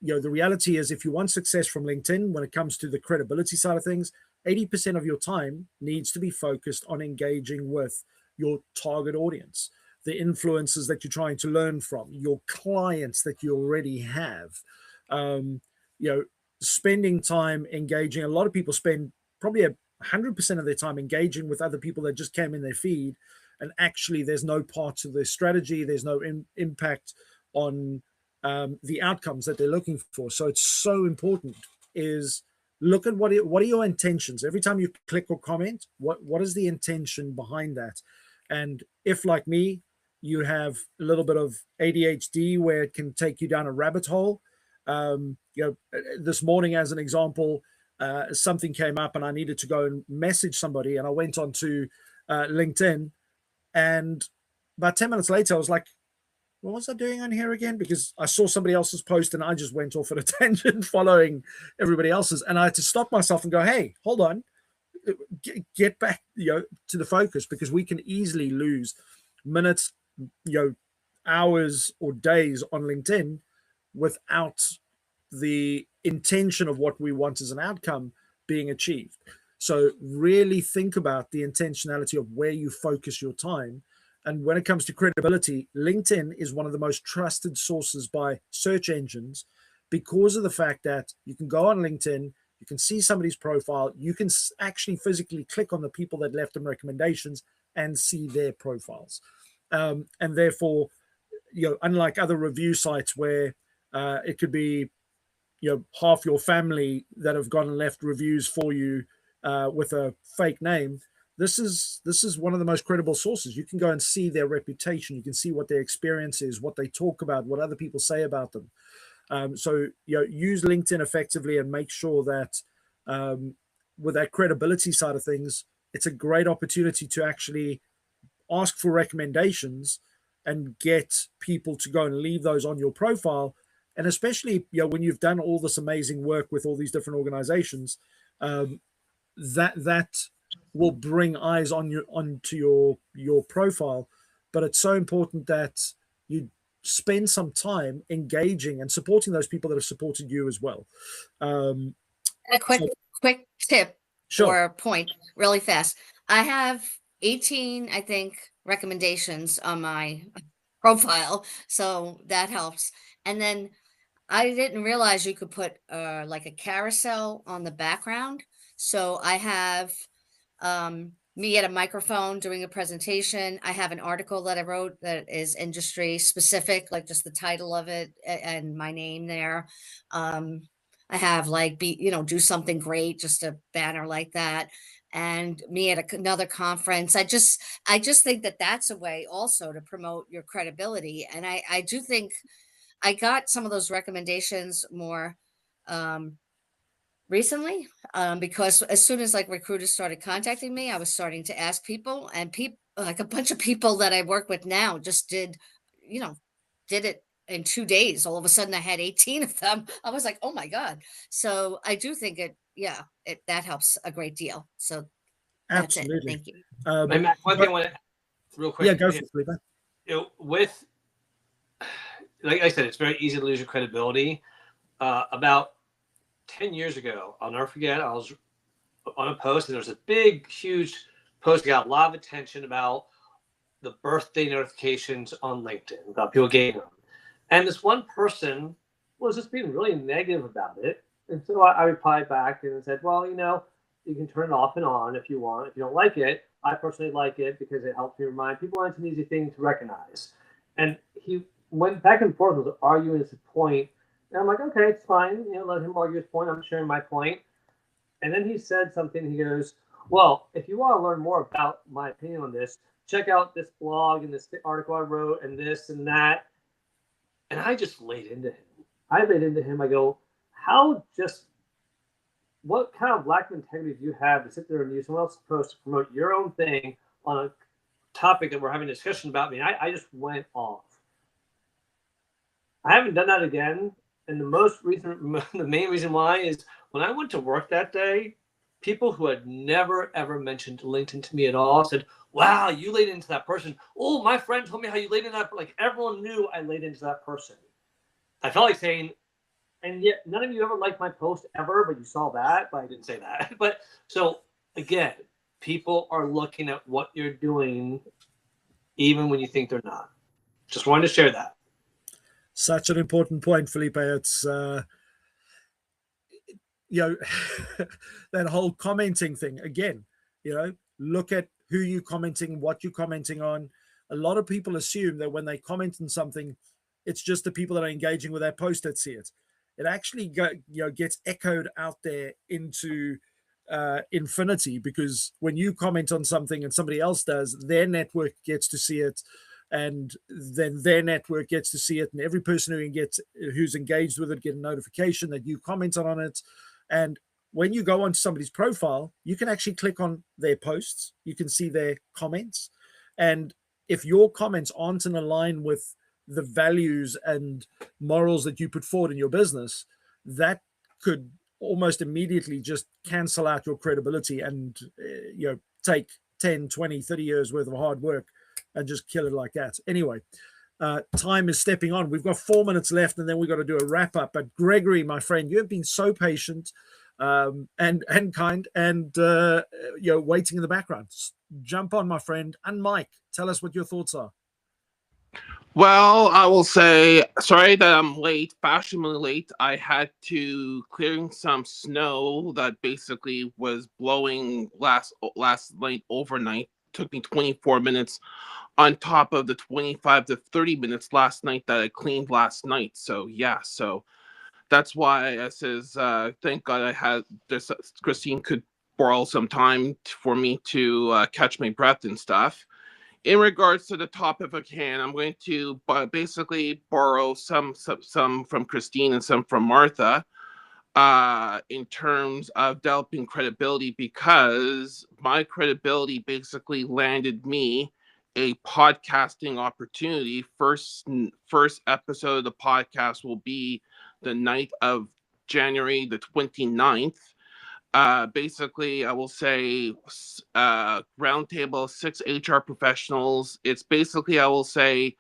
the reality is if you want success from LinkedIn, when it comes to the credibility side of things, 80% of your time needs to be focused on engaging with your target audience, the influencers that you're trying to learn from, your clients that you already have. Spending time engaging. A lot of people spend probably 100% of their time engaging with other people that just came in their feed, and actually there's no part to their strategy. There's no impact on the outcomes that they're looking for. So it's so important is look at what are your intentions every time you click or comment. What is the intention behind that? And if, like me, you have a little bit of ADHD where it can take you down a rabbit hole, this morning as an example, something came up and I needed to go and message somebody, and I went onto LinkedIn, and about 10 minutes later I was like, what was I doing on here again? Because I saw somebody else's post and I just went off at a tangent following everybody else's. And I had to stop myself and go, hey, hold on, get back, to the focus, because we can easily lose minutes, hours or days on LinkedIn without the intention of what we want as an outcome being achieved. So really think about the intentionality of where you focus your time. And when it comes to credibility, LinkedIn is one of the most trusted sources by search engines because of the fact that you can go on LinkedIn, you can see somebody's profile, you can actually physically click on the people that left them recommendations and see their profiles. And therefore, unlike other review sites where it could be, half your family that have gone and left reviews for you with a fake name, this is one of the most credible sources. You can go and see their reputation. You can see what their experience is, what they talk about, what other people say about them. So use LinkedIn effectively and make sure that with that credibility side of things, it's a great opportunity to actually ask for recommendations and get people to go and leave those on your profile. And especially when you've done all this amazing work with all these different organizations, that will bring eyes onto your profile. But it's so important that you spend some time engaging and supporting those people that have supported you as well. A quick tip or point really fast. I have 18, I think, recommendations on my profile, so that helps. And then I didn't realize you could put like a carousel on the background. So I have me at a microphone doing a presentation. I have an article that I wrote that is industry specific, like just the title of it and my name there. I have like do something great, just a banner like that, and me at another conference. I just think that that's a way also to promote your credibility, and I do think I got some of those recommendations more um, recently, because as soon as like recruiters started contacting me, I was starting to ask people, and people like a bunch of people that I work with now just you know, did it in 2 days. All of a sudden, I had 18 of them. I was like, oh my god! So I do think yeah, that helps a great deal. So that's it. Absolutely. Thank you. Hey, Mac, one thing I want to real quick. Yeah, go for it, Felipe. With, like I said, it's very easy to lose your credibility. About 10 years ago, I'll never forget, I was on a post and there was a big, huge post that got a lot of attention about the birthday notifications on LinkedIn, about people getting them. And this one person was just being really negative about it. And so I replied back and said, well, you can turn it off and on if you want. If you don't like it, I personally like it because it helps me remind people, and it's an easy thing to recognize. And he went back and forth, was arguing his point. And I'm like, okay, it's fine. Let him argue his point. I'm sharing my point. And then he said something. He goes, well, if you want to learn more about my opinion on this, check out this blog and this article I wrote and this and that. And I just laid into him. I go, what kind of lack of integrity do you have to sit there and use someone else's post to promote your own thing on a topic that we're having a discussion about? I just went off. I haven't done that again. And the main reason why is when I went to work that day, people who had never, ever mentioned LinkedIn to me at all said, wow, you laid into that person. Oh, my friend told me how you laid into that. Like, everyone knew I laid into that person. I felt like saying, and yet none of you ever liked my post ever, but you saw that, but I didn't say that. But so again, people are looking at what you're doing, even when you think they're not. Just wanted to share that. Such an important point, Felipe. It's that whole commenting thing again. Look at who you're commenting, what you're commenting on. A lot of people assume that when they comment on something, it's just the people that are engaging with that post that see it. It actually gets echoed out there into infinity, because when you comment on something and somebody else does, their network gets to see it, and then their network gets to see it, and every person who's engaged with it get a notification that you commented on it. And when you go onto somebody's profile, you can actually click on their posts, you can see their comments, and if your comments aren't in line with the values and morals that you put forward in your business, that could almost immediately just cancel out your credibility and take 10, 20, 30 years worth of hard work and just kill it like that. Anyway, time is stepping on. We've got 4 minutes left, and then we've got to do a wrap up. But Gregory, my friend, you have been so patient and kind, and waiting in the background. Jump on, my friend. And Mike, tell us what your thoughts are. Well, I will say sorry that I'm late, fashionably late. I had to clearing some snow that basically was blowing last night overnight. Took me 24 minutes on top of the 25 to 30 minutes last night that I cleaned last night. So yeah, so that's why I says thank God I had this. Christine could borrow some time for me to catch my breath and stuff. In regards to the topic at hand, I'm going to basically borrow some from Christine and some from Martha in terms of developing credibility, because my credibility basically landed me a podcasting opportunity. First episode of the podcast will be the night of January the 29th. Basically, I will say roundtable 6 HR professionals. It's basically, I will say,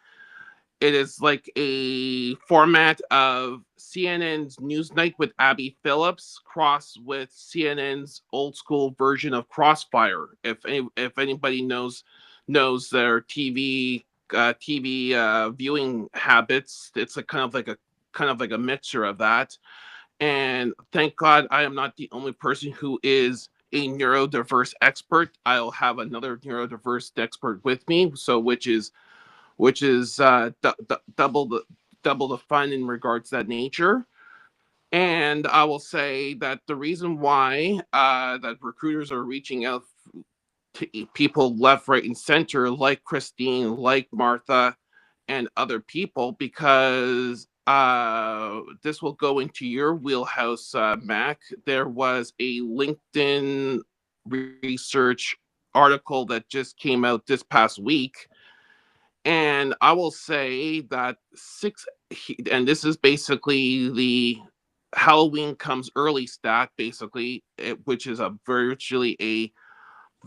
it is like a format of CNN's Newsnight with Abby Phillips cross with CNN's old school version of Crossfire. If anybody knows their TV viewing habits, it's a kind of like a mixture of that. And thank God I am not the only person who is a neurodiverse expert. I'll have another neurodiverse expert with me, so which is double the fun in regards to that nature. And I will say that the reason why that recruiters are reaching out to people left, right, and center, like Christine, like Martha, and other people, because this will go into your wheelhouse, Mac. There was a LinkedIn research article that just came out this past week. And I will say that and this is basically the Halloween comes early stat, basically, which is a virtually a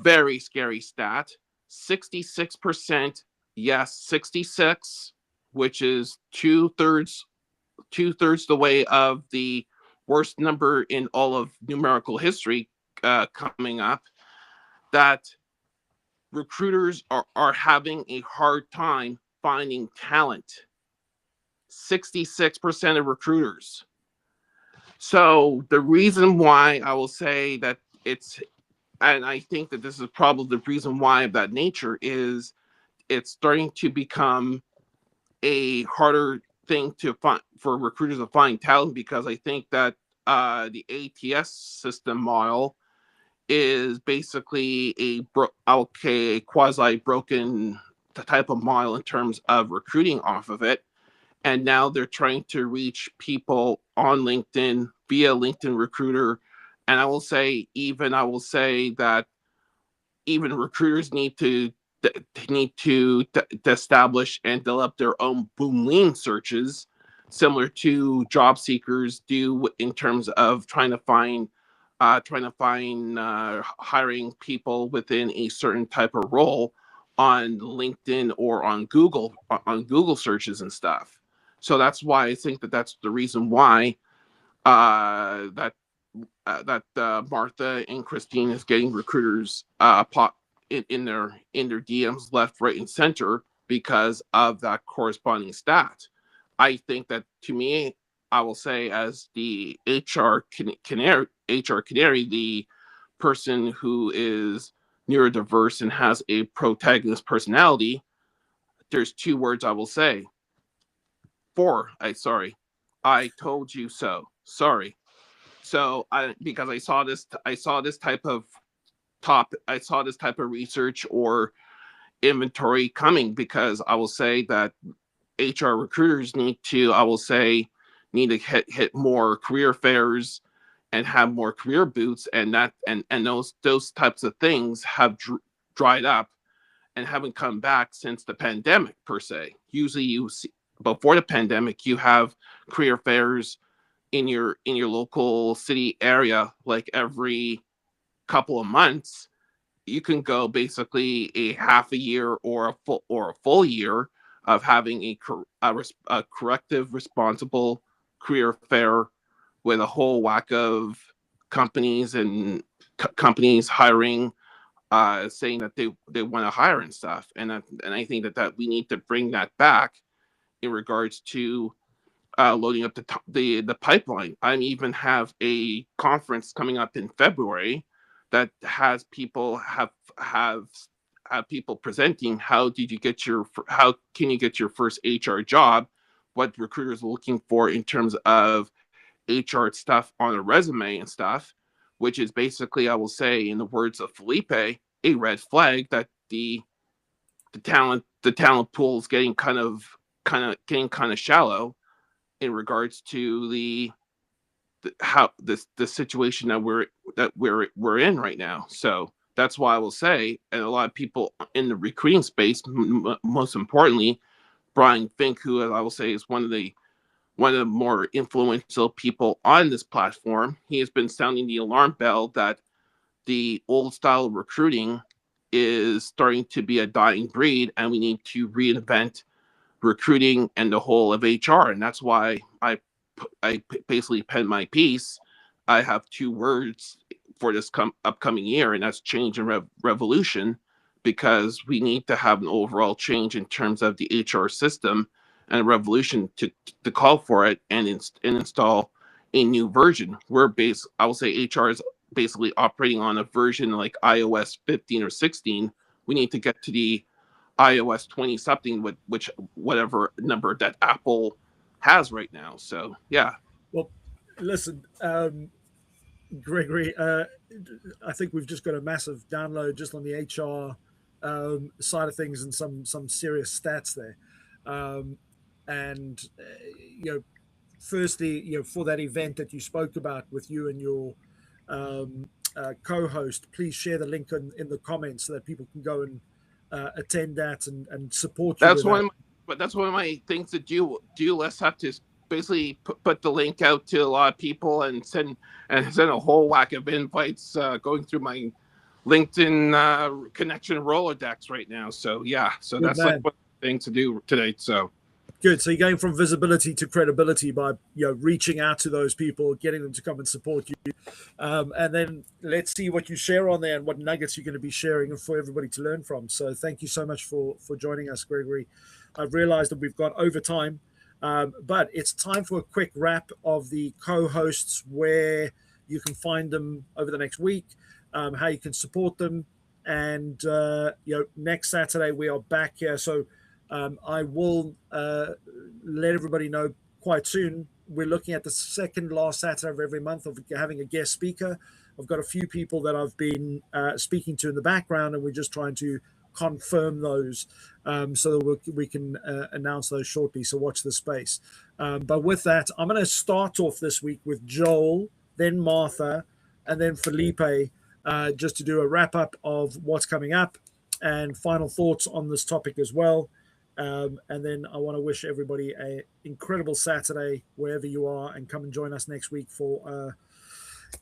very scary stat. 66%, yes, 66, which is two-thirds the way of the worst number in all of numerical history coming up, that recruiters are having a hard time finding talent. 66% of recruiters. So the reason why I will say that and I think that this is probably the reason why of that nature, is it's starting to become a harder thing to find for recruiters to find talent, because I think that the ATS system model is basically a quasi broken type of model in terms of recruiting off of it. And now they're trying to reach people on LinkedIn via LinkedIn Recruiter. And I will say that even recruiters need to establish and develop their own Boolean searches, similar to job seekers do in terms of trying to find hiring people within a certain type of role on LinkedIn or on Google searches and stuff. So that's why I think that that's the reason why that Martha and Christine is getting recruiters in their DMs left, right, and center, because of that corresponding stat. I think that, to me, I will say, as the HR canary, the person who is neurodiverse and has a protagonist personality, there's two words I will say. I told you so. Sorry. So because I saw this type of research or inventory coming, because I will say that HR recruiters need to hit more career fairs and have more career boots, and those types of things have dried up and haven't come back since the pandemic, per se. Usually you see, before the pandemic, you have career fairs in your local city area, like every couple of months. You can go basically a half a year or a full year of having a corrective, responsible career fair with a whole whack of companies and companies hiring, saying that they want to hire and stuff. And I think that we need to bring that back in regards to loading up the pipeline. I even have a conference coming up in February that has people have people presenting how can you get your first HR job, what recruiters are looking for in terms of HR stuff on a resume and stuff, which is basically, I will say, in the words of Felipe, a red flag that the talent pool is getting kind of shallow in regards to the situation that we're in right now. So that's why I will say, and a lot of people in the recruiting space, most importantly, Brian Fink, who I will say is one of the more influential people on this platform, he has been sounding the alarm bell that the old style of recruiting is starting to be a dying breed, and we need to reinvent recruiting and the whole of HR. And that's why I basically penned my piece. I have two words for this upcoming year, and that's change and revolution, because we need to have an overall change in terms of the HR system and a revolution to call for it and install a new version. I will say HR is basically operating on a version like iOS 15 or 16. We need to get to the iOS 20 something, which whatever number that Apple has right now. So yeah. Well, Listen, Gregory, I think we've just got a massive download just on the HR side of things and some serious stats there. And firstly, for that event that you spoke about with you and your co-host, please share the link in the comments so that people can go and attend that and support you. That's one of my things that let's have to basically put the link out to a lot of people and send a whole whack of invites going through my LinkedIn connection Rolodex right now. So that's like one of the things to do today. So good. So you're going from visibility to credibility by reaching out to those people, getting them to come and support you, and then let's see what you share on there and what nuggets you're going to be sharing for everybody to learn from. So thank you so much for joining us, Gregory. I've realized that we've got over time, but it's time for a quick wrap of the co-hosts, where you can find them over the next week, how you can support them, and next Saturday we are back here. So I will let everybody know quite soon. We're looking at the second last Saturday of every month of having a guest speaker. I've got a few people that I've been speaking to in the background, and we're just trying to confirm those so that we can announce those shortly. So watch the space. But with that, I'm going to start off this week with Joel, then Martha, and then Felipe, just to do a wrap up of what's coming up and final thoughts on this topic as well. And then I want to wish everybody an incredible Saturday wherever you are, and come and join us next week for a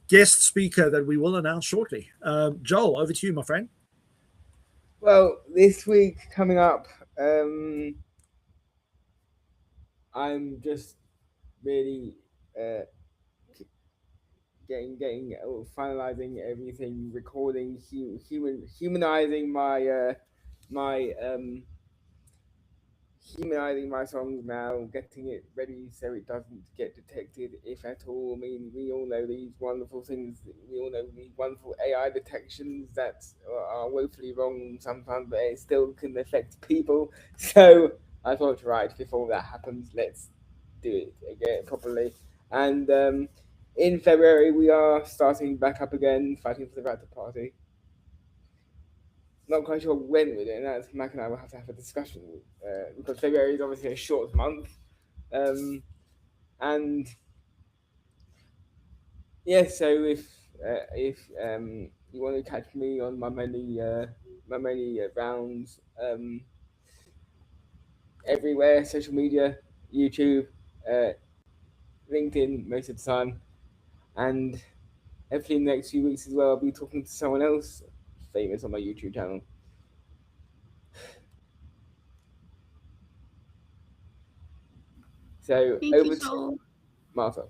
guest speaker that we will announce shortly. Joel, over to you, my friend. Well, this week coming up, I'm just really finalizing everything, recording, humanizing humanizing my songs now, getting it ready so it doesn't get detected, if at all. I mean, we all know these wonderful things. We all know these wonderful AI detections that are woefully wrong sometimes, but it still can affect people. So I thought, right, before that happens, let's do it again properly. And in February, we are starting back up again, fighting for the right to party. Not quite sure when we're doing that. Mac and I will have to have a discussion because February is obviously a short month, and yeah. So if you want to catch me on my many rounds everywhere, social media, YouTube, LinkedIn most of the time, and hopefully in the next few weeks as well, I'll be talking to someone else famous on my YouTube channel. So over to Martha.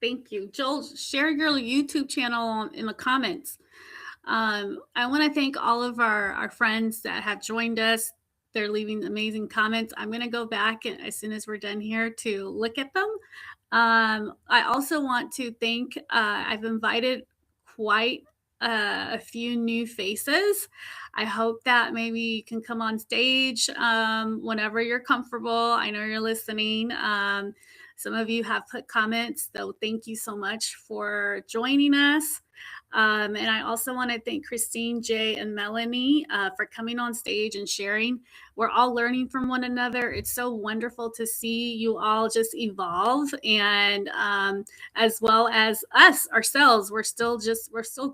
Thank you, Joel. Share your YouTube channel in the comments. I want to thank all of our friends that have joined us. They're leaving amazing comments. I'm going to go back as soon as we're done here to look at them. I also want to thank, I've invited quite a few new faces. I hope that maybe you can come on stage whenever you're comfortable. I know you're listening. Some of you have put comments, so thank you so much for joining us. And I also want to thank Christine, Jay, and Melanie for coming on stage and sharing. We're all learning from one another. It's so wonderful to see you all just evolve, and as well as us ourselves. We're still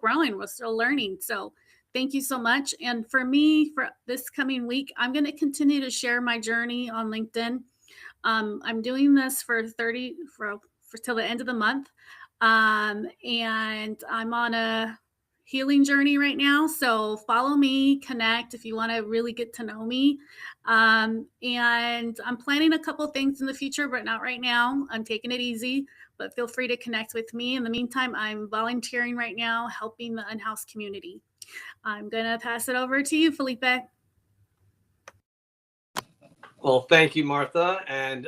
growing. We're still learning. So thank you so much. And for me, for this coming week, I'm going to continue to share my journey on LinkedIn. I'm doing this for till the end of the month. And I'm on a healing journey right now. So follow me, connect if you want to really get to know me. And I'm planning a couple things in the future, but not right now. I'm taking it easy, but feel free to connect with me. In the meantime, I'm volunteering right now, helping the unhoused community. I'm going to pass it over to you, Felipe. Well, thank you, Martha. And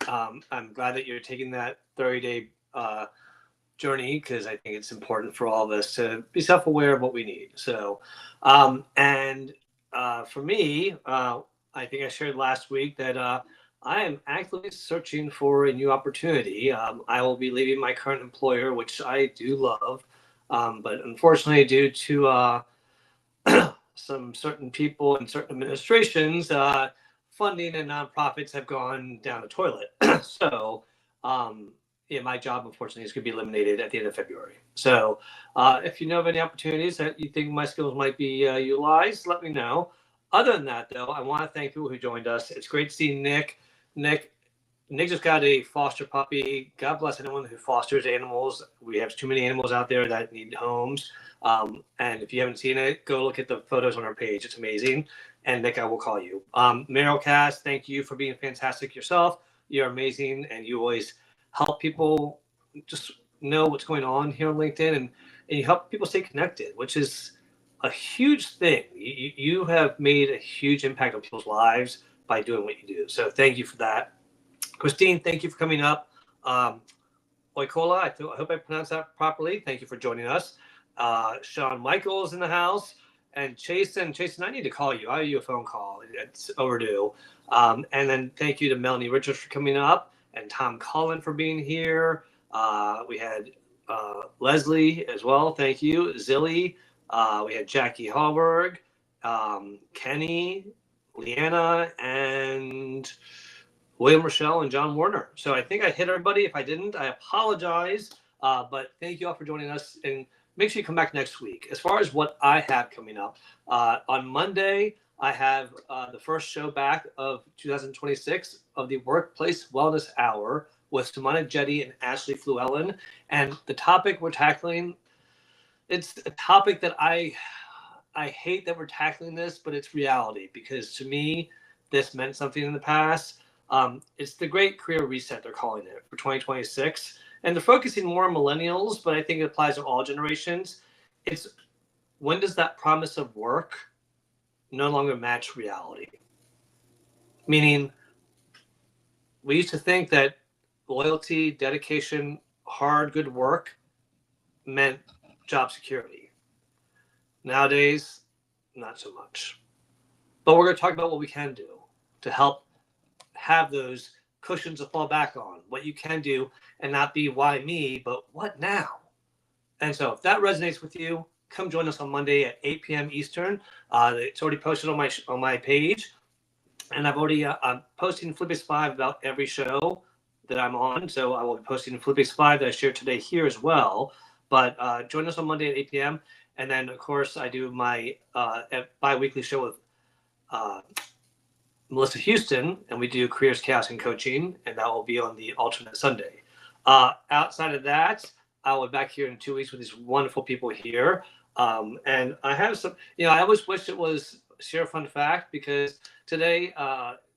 I'm glad that you're taking that 30-day journey, because I think it's important for all of us to be self-aware of what we need. So, for me, I think I shared last week that I am actively searching for a new opportunity. I will be leaving my current employer, which I do love, but unfortunately, due to some certain people and certain administrations, funding and nonprofits have gone down the toilet. So, yeah, my job unfortunately is going to be eliminated at the end of February. So, if you know of any opportunities that you think my skills might be utilized, let me know. Other than that, though, I want to thank people who joined us. It's great to see Nick. Nick, Nick just got a foster puppy. God bless anyone who fosters animals. We have too many animals out there that need homes. And if you haven't seen it, go look at the photos on our page. It's amazing. And Nick, I will call you. Meryl Cass, thank you for being fantastic yourself. You're amazing, and you always help people just know what's going on here on LinkedIn, and you help people stay connected, which is a huge thing. You have made a huge impact on people's lives by doing what you do. So thank you for that. Christine, thank you for coming up. Oikola, I hope I pronounced that properly. Thank you for joining us. Sean Michaels in the house. And Chasen, I need to call you. I owe you a phone call. It's overdue. And then thank you to Melanie Richards for coming up, and Tom Cullen for being here. We had Leslie as well. Thank you. Zilly. We had Jackie Hallberg, Kenny, Leanna, and William Rochelle and John Warner. So I think I hit everybody. If I didn't, I apologize. But thank you all for joining us. And make sure you come back next week. As far as what I have coming up, on Monday, I have the first show back of 2026 of the Workplace Wellness Hour with Simona Jetty and Ashley Fluellen. And the topic we're tackling, it's a topic that I hate that we're tackling this, but it's reality, because to me, this meant something in the past. It's the Great Career Reset, they're calling it, for 2026. And they're focusing more on millennials, but I think it applies to all generations. It's, when does that promise of work no longer match reality? Meaning, we used to think that loyalty, dedication, hard, good work meant job security. Nowadays, not so much. But we're going to talk about what we can do to help have those cushions to fall back on, what you can do, and not be why me, but what now? And so if that resonates with you, come join us on Monday at 8 p.m. Eastern. It's already posted on my page, and I've already I'm posting Flipbase 5 about every show that I'm on. So I will be posting Flipbase 5 that I shared today here as well. But join us on Monday at 8 p.m. And then, of course, I do my bi-weekly show with Melissa Houston, and we do Careers, Chaos, and Coaching, and that will be on the alternate Sunday. Outside of that, I will be back here in 2 weeks with these wonderful people here. And I have some, I always wish it was share a fun fact, because today,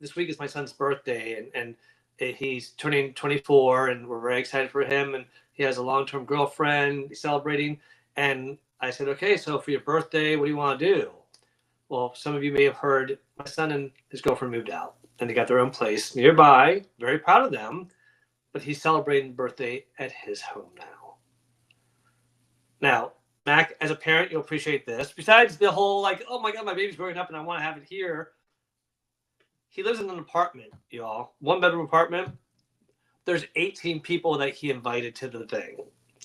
this week is my son's birthday, and he's turning 24, and we're very excited for him. And he has a long-term girlfriend he's celebrating. And I said, okay, so for your birthday, what do you want to do? Well, some of you may have heard my son and his girlfriend moved out, and they got their own place nearby. Very proud of them, but he's celebrating birthday at his home now. Now, Mac, as a parent, you'll appreciate this. Besides the whole, like, oh my God, my baby's growing up and I want to have it here. He lives in an apartment, y'all. 1-bedroom apartment. There's 18 people that he invited to the thing.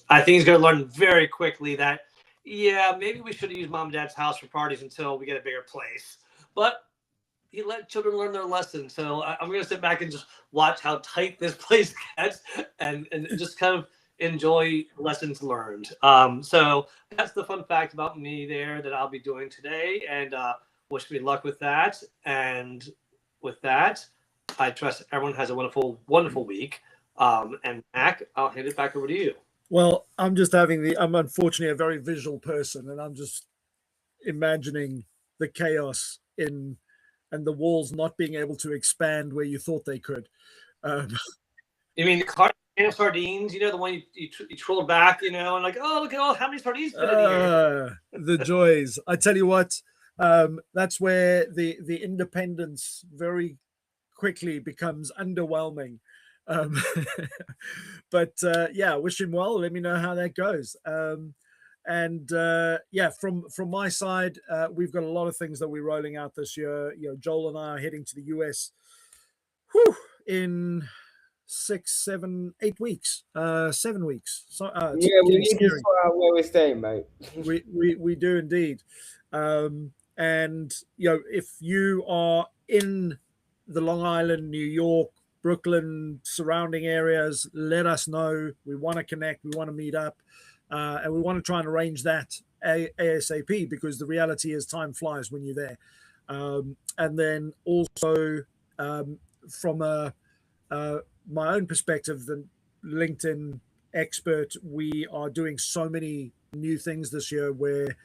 I think he's going to learn very quickly that, yeah, maybe we should use mom and dad's house for parties until we get a bigger place. But he let children learn their lessons. So I'm going to sit back and just watch how tight this place gets, and just kind of enjoy lessons learned. So that's the fun fact about me there that I'll be doing today, and wish me luck with that. And with that, I trust everyone has a wonderful, wonderful week. And Mac, I'll hand it back over to you. Well, I'm unfortunately a very visual person, and I'm just imagining the chaos and the walls not being able to expand where you thought they could. You mean the carton of sardines? The one you trolled back, and like, oh, look at how many sardines fit in here. The joys. I tell you what, that's where the independence very quickly becomes underwhelming. But yeah, wish him well. Let me know how that goes. And yeah, from my side, we've got a lot of things that we're rolling out this year. Joel and I are heading to the US in 6, 7, 8 weeks, 7 weeks. So it's Yeah, we getting need to scary. sort out where we're staying, mate. We do indeed. And if you are in the Long Island, New York, Brooklyn, surrounding areas, let us know. We want to connect. We want to meet up, and we want to try and arrange that ASAP, because the reality is time flies when you're there. And then also from my own perspective, the LinkedIn expert, we are doing so many new things this year where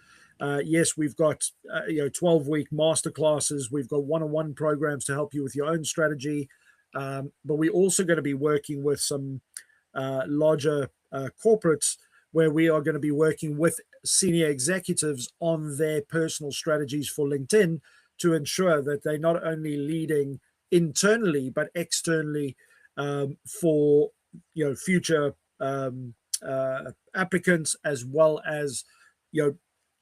yes, we've got 12-week masterclasses, we've got one-on-one programs to help you with your own strategy, but we're also going to be working with some larger corporates where we are going to be working with senior executives on their personal strategies for LinkedIn to ensure that they're not only leading internally but externally for future applicants, as well as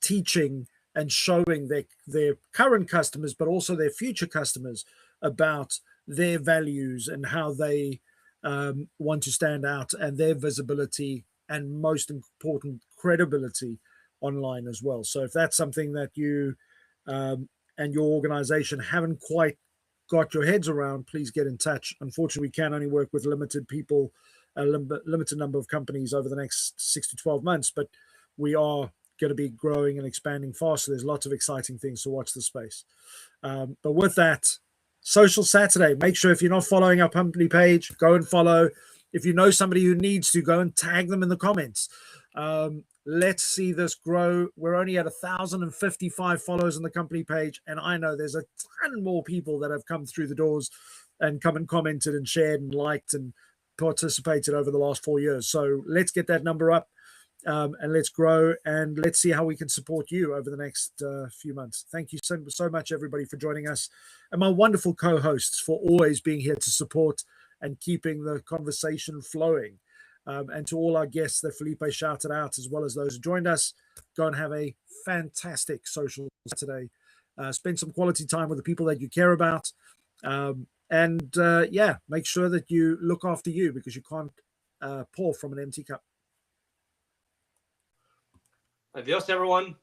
teaching and showing their current customers but also their future customers about their values and how they want to stand out, and their visibility and, most important, credibility online as well. So if that's something that you and your organization haven't quite got your heads around, please get in touch. Unfortunately, we can only work with limited people, a limited number of companies over the next 6 to 12 months, but we are going to be growing and expanding fast. So there's lots of exciting things to watch the space. But with that, Social Saturday, make sure if you're not following our company page, go and follow. If you know somebody who needs to, go and tag them in the comments. Let's see this grow. We're only at 1,055 followers on the company page, and I know there's a ton more people that have come through the doors and come and commented and shared and liked and participated over the last 4 years. So let's get that number up, and let's grow, and let's see how we can support you over the next few months. Thank you so much, everybody, for joining us, and my wonderful co-hosts for always being here to support and keeping the conversation flowing. And to all our guests that Felipe shouted out, as well as those who joined us, go and have a fantastic Social Saturday. Spend some quality time with the people that you care about. And make sure that you look after you, because you can't pour from an empty cup. Adios, everyone.